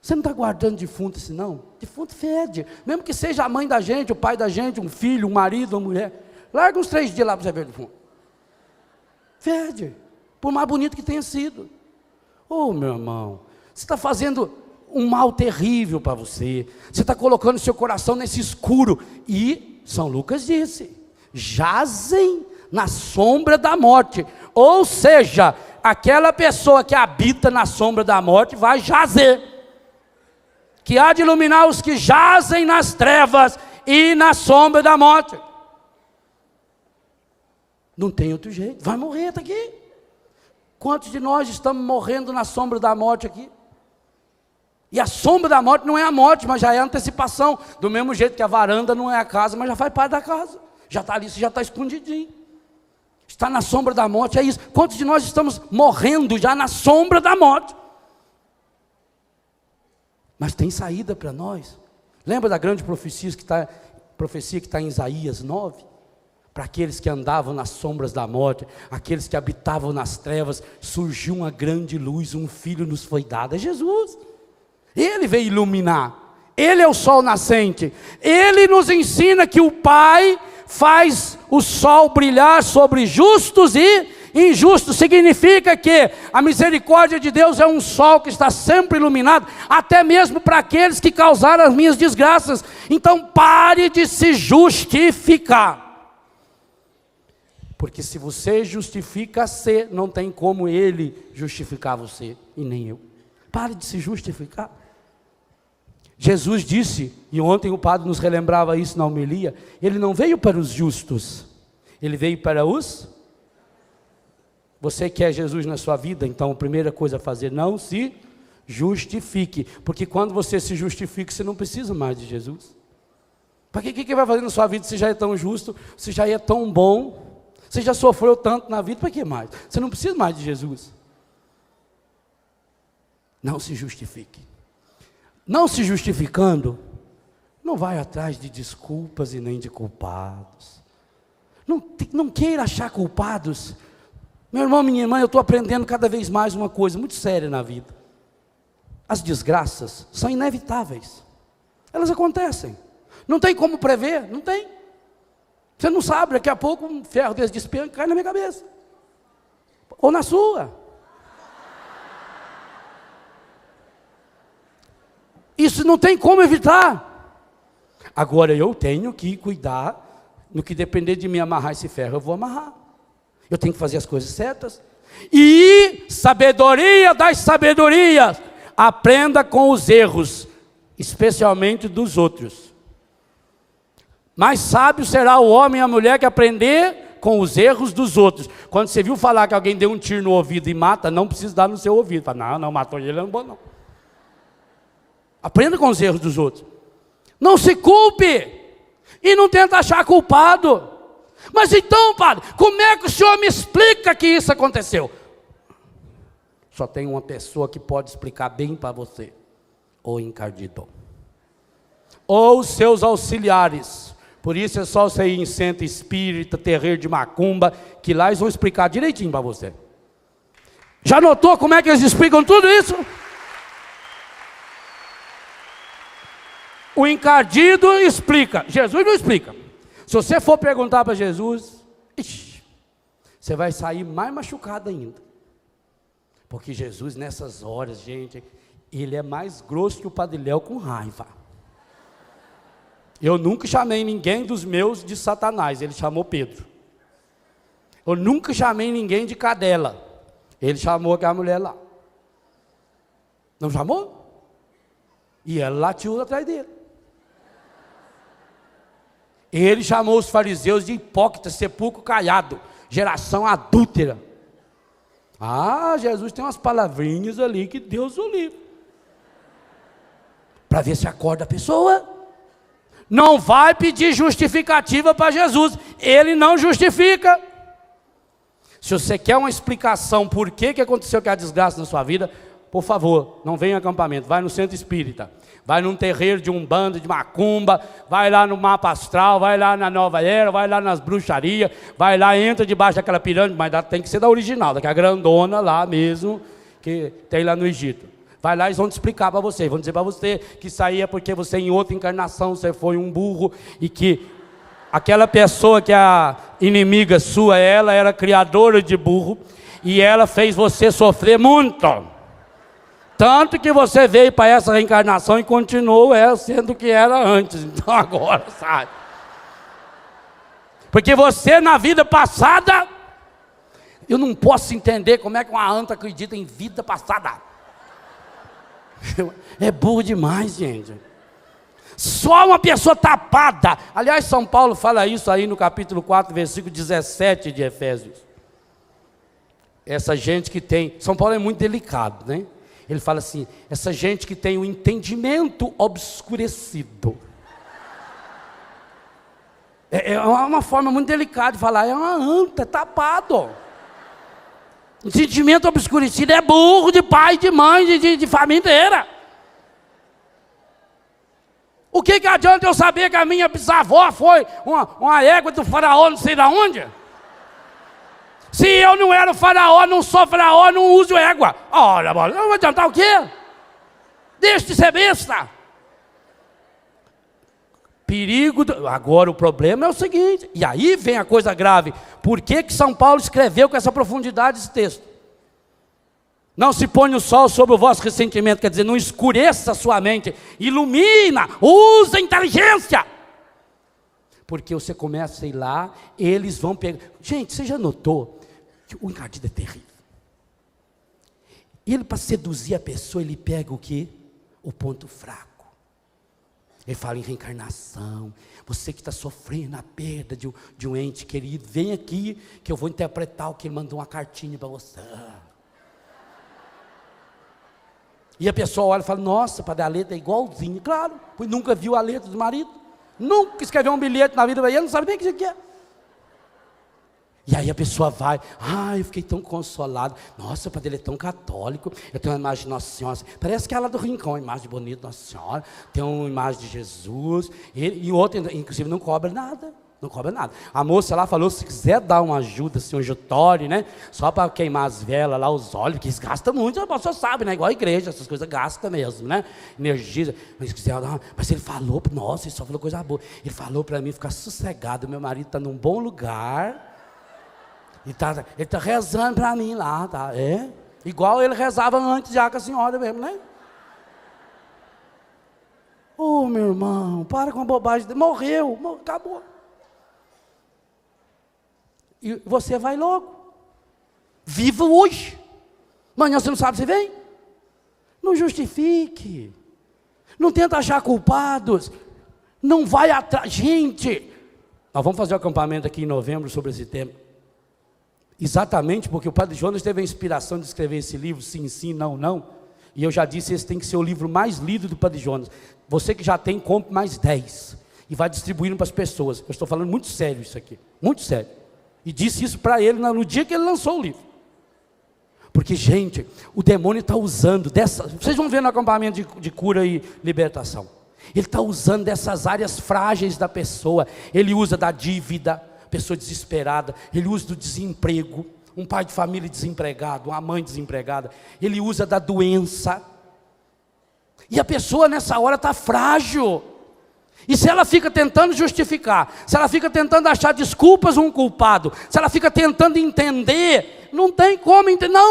[SPEAKER 1] Você não está guardando defunto assim, não? Defunto fede. Mesmo que seja a mãe da gente, o pai da gente, um filho, um marido, uma mulher. Larga uns 3 dias lá para você ver o defunto. Fede. Por mais bonito que tenha sido. Oh, meu irmão, você está fazendo um mal terrível para você. Você está colocando seu coração nesse escuro. E São Lucas disse, jazem na sombra da morte. Ou seja, aquela pessoa que habita na sombra da morte vai jazer. Que há de iluminar os que jazem nas trevas e na sombra da morte. Não tem outro jeito, vai morrer, está aqui. Quantos de nós estamos morrendo na sombra da morte aqui? E a sombra da morte não é a morte, mas já é a antecipação. Do mesmo jeito que a varanda não é a casa, mas já faz parte da casa. Já está ali, você já está escondidinho. Está na sombra da morte, é isso. Quantos de nós estamos morrendo já na sombra da morte? Mas tem saída para nós. Lembra da grande profecia que está em Isaías 9? Para aqueles que andavam nas sombras da morte, aqueles que habitavam nas trevas, surgiu uma grande luz, um filho nos foi dado, é Jesus. Ele veio iluminar, Ele é o sol nascente, Ele nos ensina que o Pai faz o sol brilhar sobre justos e injustos. Significa que a misericórdia de Deus é um sol que está sempre iluminado, até mesmo para aqueles que causaram as minhas desgraças. Então pare de se justificar. Porque se você justifica-se, não tem como ele justificar você, e nem eu. Pare de se justificar. Jesus disse, e ontem o padre nos relembrava isso na homilia, ele não veio para os justos, ele veio para os... Você quer Jesus na sua vida? Então a primeira coisa a fazer, não se justifique, porque quando você se justifica, você não precisa mais de Jesus. Para que vai fazer na sua vida se já é tão justo, se já é tão bom, você já sofreu tanto na vida, para que mais? Você não precisa mais de Jesus. Não se justifique. Não se justificando, não vai atrás de desculpas e nem de culpados. Não queira achar culpados. Meu irmão, minha irmã, eu estou aprendendo cada vez mais uma coisa muito séria na vida. As desgraças são inevitáveis. Elas acontecem. Não tem como prever, não tem. Você não sabe, daqui a pouco um ferro desse despenca e cai na minha cabeça. Ou na sua. Isso não tem como evitar. Agora eu tenho que cuidar, no que depender de mim amarrar esse ferro, eu vou amarrar. Eu tenho que fazer as coisas certas. E sabedoria das sabedorias, aprenda com os erros, especialmente dos outros. Mais sábio será o homem e a mulher que aprender com os erros dos outros. Quando você viu falar que alguém deu um tiro no ouvido e mata, não precisa dar no seu ouvido. Fala, não, matou ele, não é bom não. Aprenda com os erros dos outros. Não se culpe. E não tenta achar culpado. Mas então, padre, como é que o senhor me explica que isso aconteceu? Só tem uma pessoa que pode explicar bem para você. O encardidor. Ou os seus auxiliares. Por isso é só você ir em centro espírita, terreiro de macumba, que lá eles vão explicar direitinho para você. Já notou como é que eles explicam tudo isso? O encardido explica, Jesus não explica. Se você for perguntar para Jesus, você vai sair mais machucado ainda. Porque Jesus nessas horas, gente, ele é mais grosso que o Padre Léo com raiva. Eu nunca chamei ninguém dos meus de Satanás, ele chamou Pedro. Eu nunca chamei ninguém de cadela, ele chamou aquela mulher lá. Não chamou? E ela latiu atrás dele. Ele chamou os fariseus de hipócritas, sepulcro caiado, geração adúltera. Ah, Jesus tem umas palavrinhas ali que Deus o livre. Para ver se acorda a pessoa. Não vai pedir justificativa para Jesus, ele não justifica. Se você quer uma explicação por que aconteceu aquela desgraça na sua vida, por favor, não venha em acampamento, vai no centro espírita. Vai num terreiro de umbanda, de macumba, vai lá no mapa astral, vai lá na nova era, vai lá nas bruxarias, vai lá, entra debaixo daquela pirâmide, mas tem que ser da original, daquela grandona lá mesmo, que tem lá no Egito. Vai lá e eles vão te explicar para você, vão dizer para você que isso aí é porque você em outra encarnação, você foi um burro, e que aquela pessoa que é a inimiga sua, ela era criadora de burro, e ela fez você sofrer muito. Tanto que você veio para essa reencarnação e continuou sendo o que era antes. Então agora, sabe? Porque você na vida passada, eu não posso entender como é que uma anta acredita em vida passada. É burro demais, gente. Só uma pessoa tapada. Aliás, São Paulo fala isso aí no capítulo 4, versículo 17 de Efésios. Essa gente que tem... São Paulo é muito delicado, né? Ele fala assim, essa gente que tem o entendimento obscurecido. É uma forma muito delicada de falar, é uma anta, é tapado. Entendimento obscurecido é burro de pai, de mãe, de família inteira. O que adianta eu saber que a minha bisavó foi uma égua do faraó, não sei de onde? Se eu não era o faraó, não sou faraó, não uso égua. Olha, não vai adiantar o quê? Deixa de ser besta. Perigo. Agora o problema é o seguinte, e aí vem a coisa grave. Por que São Paulo escreveu com essa profundidade esse texto? Não se ponha o sol sobre o vosso ressentimento, quer dizer, não escureça a sua mente, ilumina, usa a inteligência. porque você começa a ir lá, eles vão pegar. Gente, você já notou que o encardido é terrível? Ele, para seduzir a pessoa, ele pega o quê? O ponto fraco. Ele fala em reencarnação. Você que está sofrendo a perda de um ente querido, vem aqui que eu vou interpretar o que ele mandou uma cartinha para você. E a pessoa olha e fala, nossa, padre, a letra é igualzinha. Claro, pois nunca viu a letra do marido. Nunca escreveu um bilhete na vida para ele, não sabe nem o que isso aqui é. E aí a pessoa vai, eu fiquei tão consolado. Nossa, o padre, ele é tão católico. Eu tenho uma imagem de Nossa Senhora, parece que é lá do Rincão, uma imagem bonita de Nossa Senhora. Tem uma imagem de Jesus. E outra, inclusive, não cobra nada. Não cobra nada. A moça lá falou, se quiser dar uma ajuda, assim, um jutório, né? Só para queimar as velas lá, os olhos, que eles gastam muito, a pessoa sabe, né? Igual a igreja, essas coisas gastam mesmo, né? Energia. Mas, mas ele falou, nossa, ele só falou coisa boa. Ele falou para mim ficar sossegado, meu marido está num bom lugar. Ele tá rezando para mim lá, tá? É? Igual ele rezava antes já com a senhora mesmo, né? Ô, meu irmão, para com a bobagem. Morreu, acabou. E você vai logo. Viva hoje. Amanhã você não sabe se vem. Não justifique. Não tenta achar culpados. Não vai atrás. Gente, nós vamos fazer um acampamento aqui em novembro sobre esse tema. Exatamente porque o padre Jonas teve a inspiração de escrever esse livro, Sim, Sim, Não, Não. E eu já disse, esse tem que ser o livro mais lido do padre Jonas. Você que já tem, compre mais 10. E vai distribuindo para as pessoas. Eu estou falando muito sério isso aqui. Muito sério. E disse isso para ele no dia que ele lançou o livro. Porque, gente, o demônio está usando vocês vão ver no acampamento de cura e libertação. Ele está usando dessas áreas frágeis da pessoa. Ele usa da dívida, pessoa desesperada. Ele usa do desemprego, um pai de família desempregado, uma mãe desempregada. Ele usa da doença. E a pessoa nessa hora está frágil. E se ela fica tentando justificar, se ela fica tentando achar desculpas um culpado, se ela fica tentando entender, não tem como entender.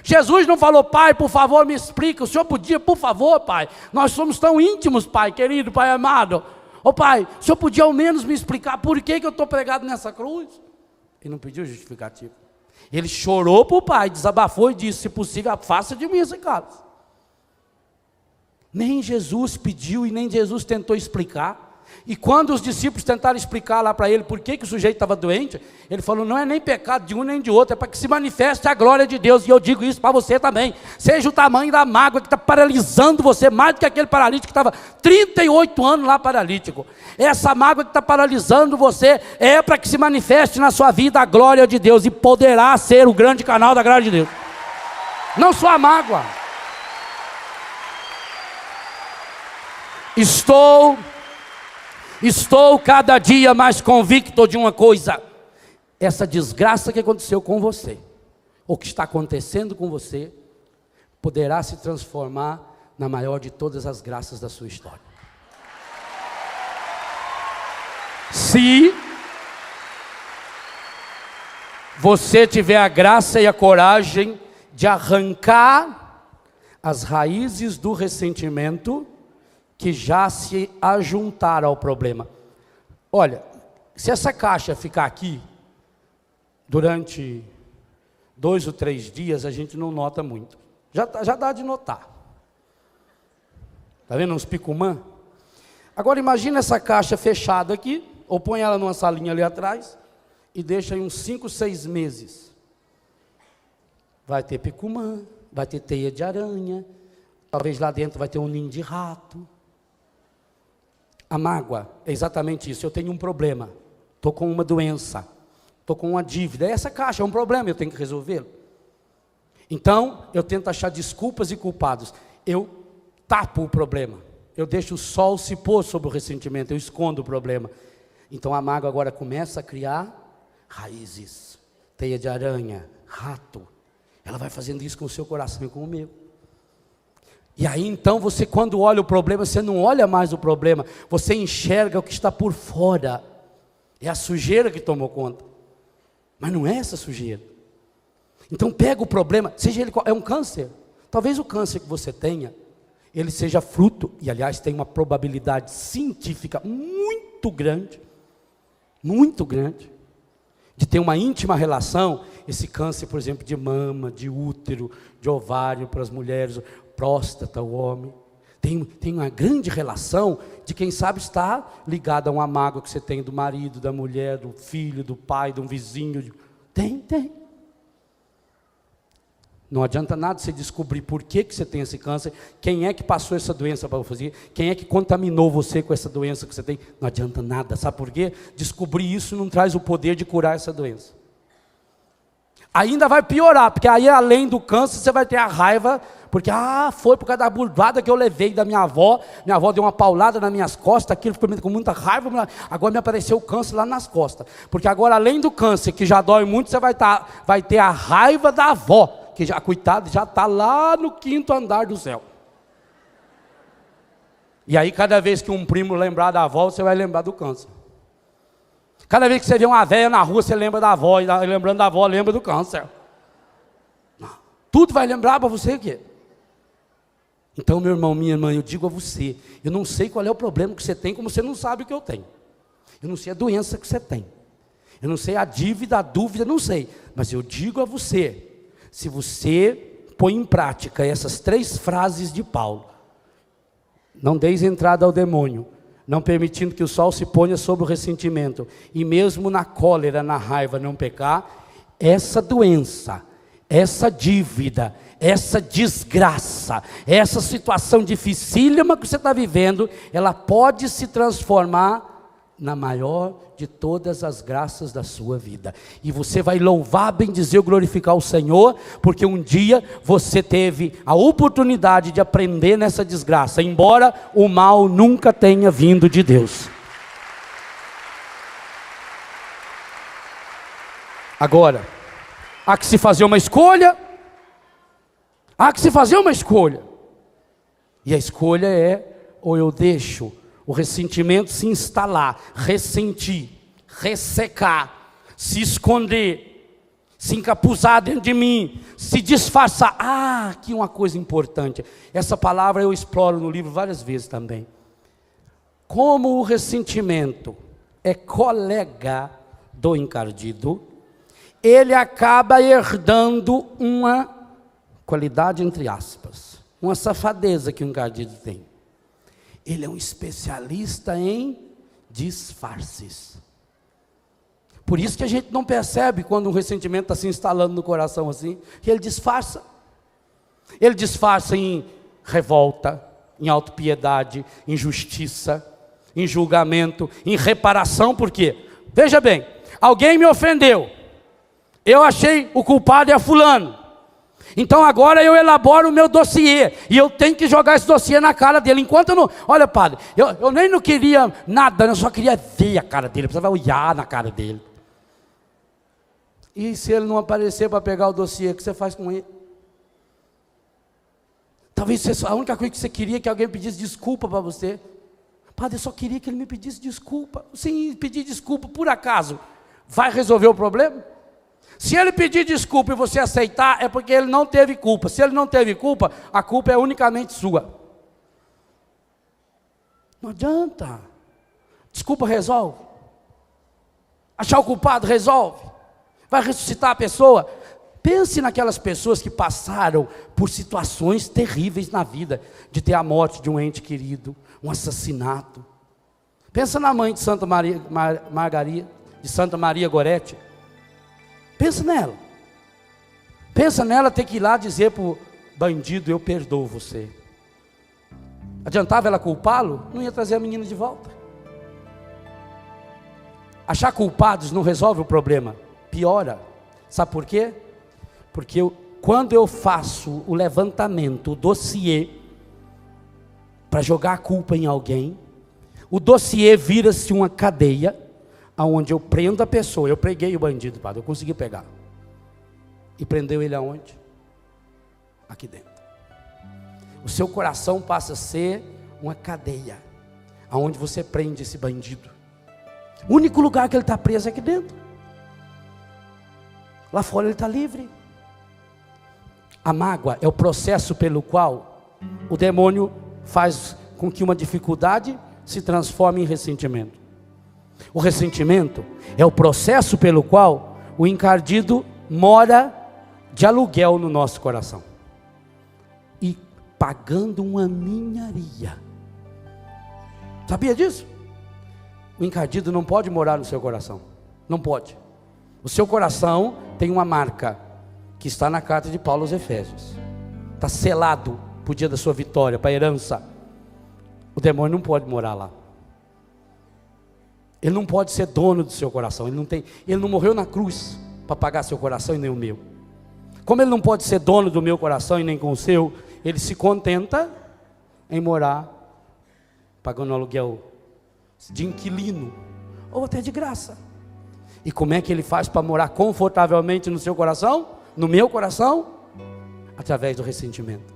[SPEAKER 1] Jesus não falou, pai, por favor me explica, o senhor podia, por favor, pai, nós somos tão íntimos, pai querido, pai amado. Ô pai, o senhor podia ao menos me explicar por que eu estou pregado nessa cruz? Ele não pediu justificativo. Ele chorou para o pai, desabafou e disse, se possível, afasta de mim esse cálice. Nem Jesus pediu e nem Jesus tentou explicar. E quando os discípulos tentaram explicar lá para ele por que o sujeito estava doente, ele falou, não é nem pecado de um nem de outro, é para que se manifeste a glória de Deus. E eu digo isso para você também, seja o tamanho da mágoa que está paralisando você, mais do que aquele paralítico que estava 38 anos lá paralítico. Essa mágoa que está paralisando você, é para que se manifeste na sua vida a glória de Deus, e poderá ser o grande canal da glória de Deus. Não só a mágoa. Estou cada dia mais convicto de uma coisa: essa desgraça que aconteceu com você, ou que está acontecendo com você, poderá se transformar na maior de todas as graças da sua história. Se você tiver a graça e a coragem de arrancar as raízes do ressentimento que já se ajuntaram ao problema. Olha, se essa caixa ficar aqui durante 2 ou 3 dias, a gente não nota muito. Já dá de notar. Está vendo uns picumã? Agora imagina essa caixa fechada aqui, ou põe ela numa salinha ali atrás, e deixa aí uns 5, 6 meses. Vai ter picumã, vai ter teia de aranha, talvez lá dentro vai ter um ninho de rato. A mágoa é exatamente isso. Eu tenho um problema, estou com uma doença, estou com uma dívida. Essa caixa é um problema, eu tenho que resolvê-lo. Então, eu tento achar desculpas e culpados. Eu tapo o problema. Eu deixo o sol se pôr sobre o ressentimento, eu escondo o problema. Então, a mágoa agora começa a criar raízes, teia de aranha, rato. Ela vai fazendo isso com o seu coração e com o meu. E aí então você, quando olha o problema, você não olha mais o problema, você enxerga o que está por fora. É a sujeira que tomou conta. Mas não é essa sujeira. Então pega o problema, seja ele qual, é um câncer. Talvez o câncer que você tenha, ele seja fruto, e aliás tem uma probabilidade científica muito muito grande, de ter uma íntima relação, esse câncer, por exemplo, de mama, de útero, de ovário para as mulheres, próstata, o homem, tem uma grande relação de quem sabe estar ligado a uma mágoa que você tem do marido, da mulher, do filho, do pai, de um vizinho. Tem. Não adianta nada você descobrir por que você tem esse câncer, quem é que passou essa doença para você, quem é que contaminou você com essa doença que você tem. Não adianta nada, sabe por quê? Descobrir isso não traz o poder de curar essa doença. Ainda vai piorar, porque aí além do câncer você vai ter a raiva, porque foi por causa da burdoada que eu levei da minha avó deu uma paulada nas minhas costas, aquilo ficou com muita raiva, agora me apareceu o câncer lá nas costas, porque agora além do câncer, que já dói muito, você vai ter a raiva da avó, que já, coitado, já está lá no 5º andar do céu. E aí cada vez que um primo lembrar da avó, você vai lembrar do câncer. Cada vez que você vê uma velha na rua, você lembra da avó, e lembrando da avó, lembra do câncer. Tudo vai lembrar para você o quê? Então, meu irmão, minha irmã, eu digo a você, eu não sei qual é o problema que você tem, como você não sabe o que eu tenho. Eu não sei a doença que você tem. Eu não sei a dívida, a dúvida, não sei. Mas eu digo a você, se você põe em prática essas 3 frases de Paulo, não deis entrada ao demônio, não permitindo que o sol se ponha sobre o ressentimento, e mesmo na cólera, na raiva, não pecar, essa doença, essa dívida, essa desgraça, essa situação dificílima que você está vivendo, ela pode se transformar na maior de todas as graças da sua vida, e você vai louvar, bendizer, glorificar o Senhor, porque um dia você teve a oportunidade de aprender nessa desgraça, embora o mal nunca tenha vindo de Deus. Agora, há que se fazer uma escolha, e a escolha é, ou eu deixo o ressentimento se instalar, ressentir, ressecar, se esconder, se encapuzar dentro de mim, se disfarçar. Aqui uma coisa importante, essa palavra eu exploro no livro várias vezes também. Como o ressentimento é colega do encardido, ele acaba herdando uma qualidade, entre aspas, uma safadeza que o encardido tem. Ele é um especialista em disfarces. Por isso que a gente não percebe quando um ressentimento está se instalando no coração assim, que ele disfarça. Ele disfarça em revolta, em autopiedade, em justiça, em julgamento, em reparação. Por quê? Veja bem, alguém me ofendeu, eu achei o culpado é fulano. Então agora eu elaboro o meu dossiê, e eu tenho que jogar esse dossiê na cara dele, enquanto eu não... Olha, padre, eu nem não queria nada, eu só queria ver a cara dele, eu precisava olhar na cara dele. E se ele não aparecer para pegar o dossiê, o que você faz com ele? Talvez a única coisa que você queria é que alguém pedisse desculpa para você. Padre, eu só queria que ele me pedisse desculpa. Sem pedir desculpa, por acaso, vai resolver o problema? Se ele pedir desculpa e você aceitar, é porque ele não teve culpa. Se ele não teve culpa, a culpa é unicamente sua. Não adianta. Desculpa resolve. Achar o culpado resolve. Vai ressuscitar a pessoa. Pense naquelas pessoas que passaram por situações terríveis na vida, de ter a morte de um ente querido, um assassinato. Pensa na mãe de Santa Maria, de Santa Maria Gorete. Pensa nela. Pensa nela ter que ir lá dizer para o bandido, eu perdoo você. Adiantava ela culpá-lo? Não ia trazer a menina de volta. Achar culpados não resolve o problema, piora. Sabe por quê? Porque quando eu faço o levantamento, o dossiê, para jogar a culpa em alguém, o dossiê vira-se uma cadeia, aonde eu prendo a pessoa. Eu preguei o bandido, padre, eu consegui pegar. E prendeu ele aonde? Aqui dentro. O seu coração passa a ser uma cadeia, aonde você prende esse bandido. O único lugar que ele está preso é aqui dentro. Lá fora ele está livre. A mágoa é o processo pelo qual o demônio faz com que uma dificuldade se transforme em ressentimento. O ressentimento é o processo pelo qual o encardido mora de aluguel no nosso coração. E pagando uma ninharia. Sabia disso? O encardido não pode morar no seu coração. Não pode. O seu coração tem uma marca que está na carta de Paulo aos Efésios. Está selado para o dia da sua vitória, para a herança. O demônio não pode morar lá. Ele não pode ser dono do seu coração. Ele não morreu na cruz para pagar seu coração e nem o meu. Como ele não pode ser dono do meu coração e nem com o seu, ele se contenta em morar pagando aluguel de inquilino ou até de graça. E como é que ele faz para morar confortavelmente no seu coração? No meu coração? Através do ressentimento.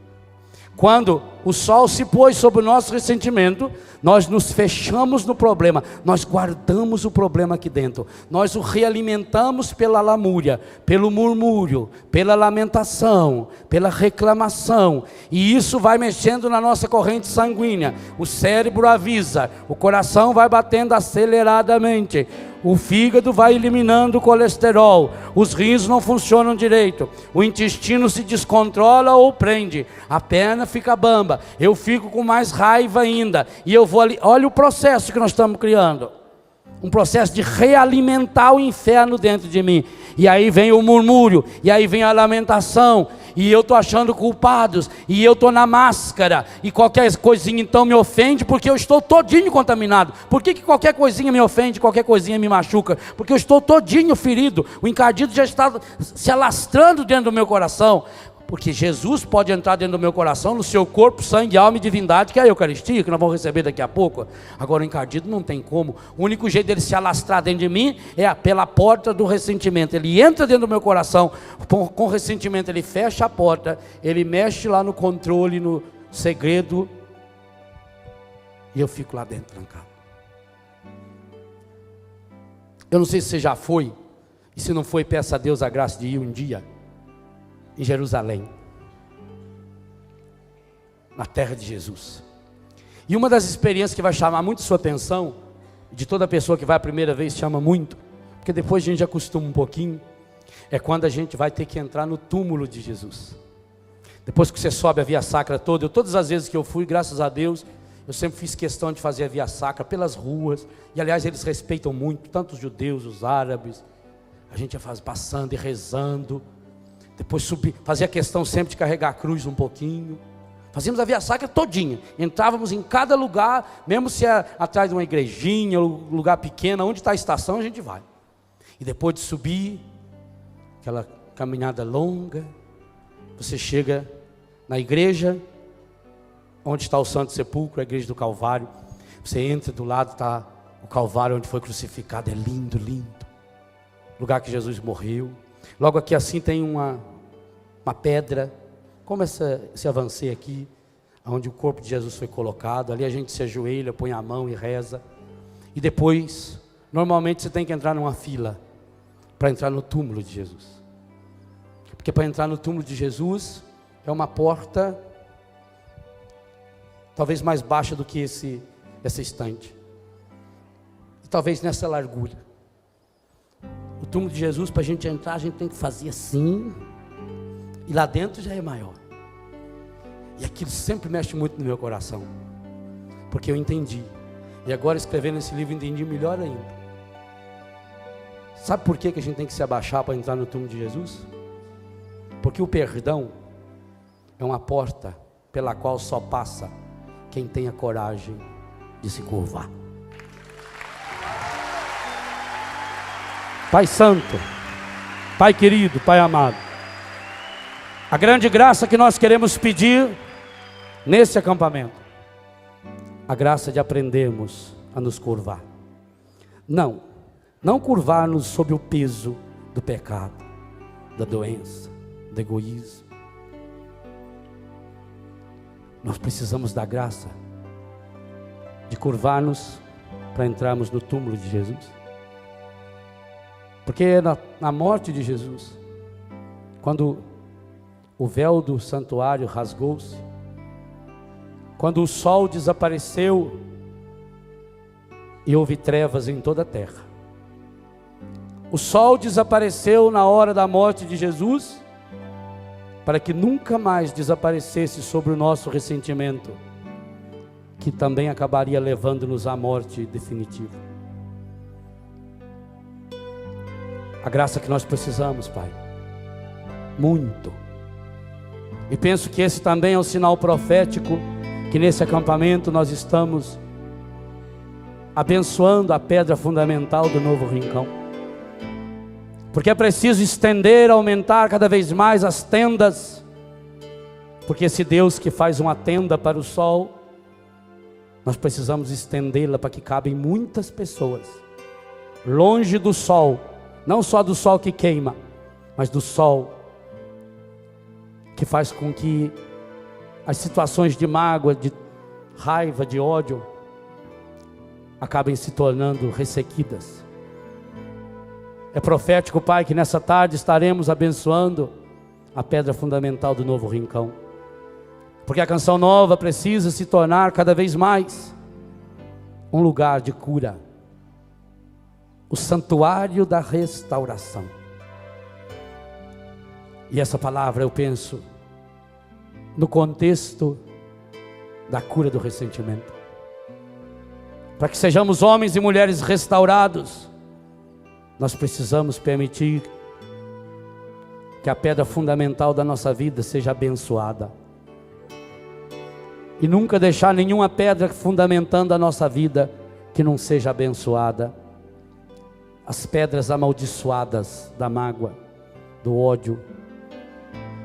[SPEAKER 1] Quando o sol se pôs sobre o nosso ressentimento, nós nos fechamos no problema, nós guardamos o problema aqui dentro, nós o realimentamos pela lamúria, pelo murmúrio, pela lamentação, pela reclamação, e isso vai mexendo na nossa corrente sanguínea. O cérebro avisa, o coração vai batendo aceleradamente, o fígado vai eliminando o colesterol, os rins não funcionam direito, o intestino se descontrola ou prende, a perna fica bamba, eu fico com mais raiva ainda, e eu vou ali. Olha o processo que nós estamos criando, um processo de realimentar o inferno dentro de mim, e aí vem o murmúrio, e aí vem a lamentação, e eu estou achando culpados, e eu estou na máscara, e qualquer coisinha então me ofende, porque eu estou todinho contaminado. Por que qualquer coisinha me ofende, qualquer coisinha me machuca? Porque eu estou todinho ferido, o encardido já está se alastrando dentro do meu coração, porque Jesus pode entrar dentro do meu coração, no seu corpo, sangue, alma e divindade, que é a Eucaristia, que nós vamos receber daqui a pouco. Agora o encardido não tem como. O único jeito dele se alastrar dentro de mim é pela porta do ressentimento. Ele entra dentro do meu coração, com ressentimento ele fecha a porta, ele mexe lá no controle, no segredo, e eu fico lá dentro trancado. Eu não sei se você já foi, e se não foi, peça a Deus a graça de ir um dia em Jerusalém, na terra de Jesus. E uma das experiências que vai chamar muito sua atenção, de toda pessoa que vai a primeira vez chama muito, porque depois a gente acostuma um pouquinho, é quando a gente vai ter que entrar no túmulo de Jesus. Depois que você sobe a Via Sacra toda, todas as vezes que eu fui, graças a Deus, eu sempre fiz questão de fazer a Via Sacra pelas ruas, e aliás eles respeitam muito, tanto os judeus, os árabes, a gente ia passando e rezando. Depois subir, fazia questão sempre de carregar a cruz um pouquinho. Fazíamos a Via Sacra todinha. Entrávamos em cada lugar, mesmo se é atrás de uma igrejinha, um lugar pequeno, onde está a estação, a gente vai. E depois de subir, aquela caminhada longa, você chega na igreja, onde está o Santo Sepulcro, a igreja do Calvário. Você entra, do lado está o Calvário onde foi crucificado. É lindo, lindo. Lugar que Jesus morreu. Logo aqui assim tem uma pedra, como esse avancê aqui, onde o corpo de Jesus foi colocado. Ali a gente se ajoelha, põe a mão e reza. E depois, normalmente você tem que entrar numa fila para entrar no túmulo de Jesus. Porque para entrar no túmulo de Jesus é uma porta talvez mais baixa do que essa estante. E talvez nessa largura. O túmulo de Jesus, para a gente entrar, a gente tem que fazer assim, e lá dentro já é maior. E aquilo sempre mexe muito no meu coração, porque eu entendi, e agora escrevendo esse livro entendi melhor ainda. Sabe por que a gente tem que se abaixar para entrar no túmulo de Jesus? Porque o perdão é uma porta pela qual só passa quem tem a coragem de se curvar. Pai Santo, Pai querido, Pai amado, a grande graça que nós queremos pedir nesse acampamento, a graça de aprendermos a nos curvar. Não curvar-nos sob o peso do pecado, da doença, do egoísmo. Nós precisamos da graça de curvar-nos para entrarmos no túmulo de Jesus. Porque na morte de Jesus, quando o véu do santuário rasgou-se, quando o sol desapareceu e houve trevas em toda a terra. O sol desapareceu na hora da morte de Jesus, para que nunca mais desaparecesse sobre o nosso ressentimento, que também acabaria levando-nos à morte definitiva. A graça que nós precisamos, Pai, muito. E penso que esse também é um sinal profético, que nesse acampamento nós estamos abençoando a pedra fundamental do novo rincão. Porque é preciso estender, aumentar cada vez mais as tendas, porque esse Deus que faz uma tenda para o sol, nós precisamos estendê-la para que cabem muitas pessoas, longe do sol, não só do sol que queima, mas do sol que faz com que as situações de mágoa, de raiva, de ódio, acabem se tornando ressequidas. É profético, Pai, que nessa tarde estaremos abençoando a pedra fundamental do novo rincão, porque a Canção Nova precisa se tornar cada vez mais um lugar de cura, o santuário da restauração. E essa palavra eu penso no contexto da cura do ressentimento, para que sejamos homens e mulheres restaurados. Nós precisamos permitir que a pedra fundamental da nossa vida seja abençoada, e nunca deixar nenhuma pedra fundamentando a nossa vida que não seja abençoada. As pedras amaldiçoadas da mágoa, do ódio,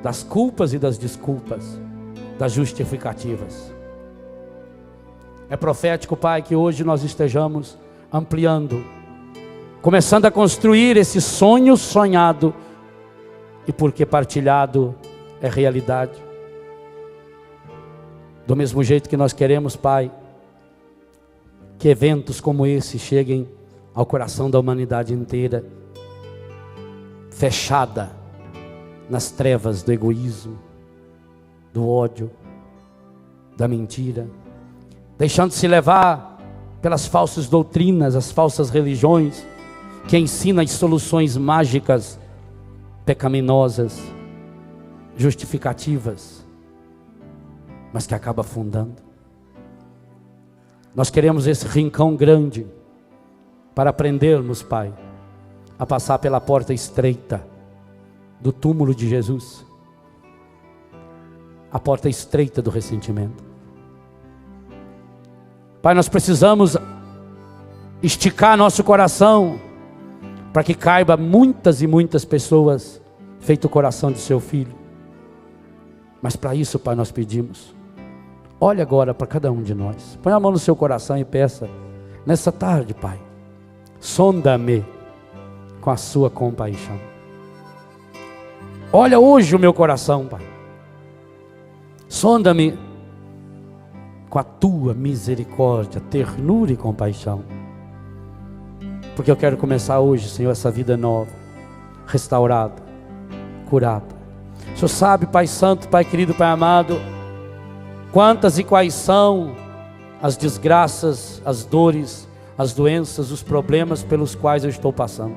[SPEAKER 1] das culpas e das desculpas, das justificativas. É profético, Pai, que hoje nós estejamos ampliando, começando a construir esse sonho sonhado, e porque partilhado é realidade. Do mesmo jeito que nós queremos, Pai, que eventos como esse cheguem ao coração da humanidade inteira, fechada nas trevas do egoísmo, do ódio, da mentira, deixando-se levar pelas falsas doutrinas, as falsas religiões, que ensinam as soluções mágicas, pecaminosas, justificativas, mas que acaba afundando. Nós queremos esse rincão grande, para aprendermos, Pai, a passar pela porta estreita do túmulo de Jesus, a porta estreita do ressentimento. Pai, nós precisamos esticar nosso coração, para que caiba muitas e muitas pessoas, feito o coração de seu Filho. Mas para isso, Pai, nós pedimos, olhe agora para cada um de nós, põe a mão no seu coração e peça, nessa tarde, Pai, sonda-me com a sua compaixão. Olha hoje o meu coração, Pai, sonda-me com a tua misericórdia, ternura e compaixão, porque eu quero começar hoje, Senhor, essa vida nova, restaurada, curada. O Senhor sabe, Pai Santo, Pai querido, Pai amado, quantas e quais são as desgraças, as dores, as doenças, os problemas pelos quais eu estou passando.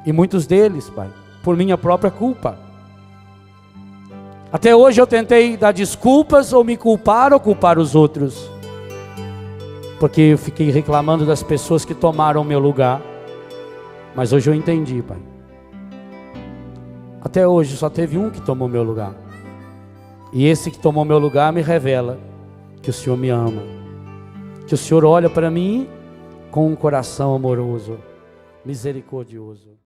[SPEAKER 1] E muitos deles, Pai, por minha própria culpa. Até hoje eu tentei dar desculpas, ou me culpar, ou culpar os outros, porque eu fiquei reclamando das pessoas que tomaram o meu lugar. Mas hoje eu entendi, Pai, até hoje só teve um que tomou meu lugar, e esse que tomou meu lugar me revela que o Senhor me ama, que o Senhor olha para mim com um coração amoroso, misericordioso.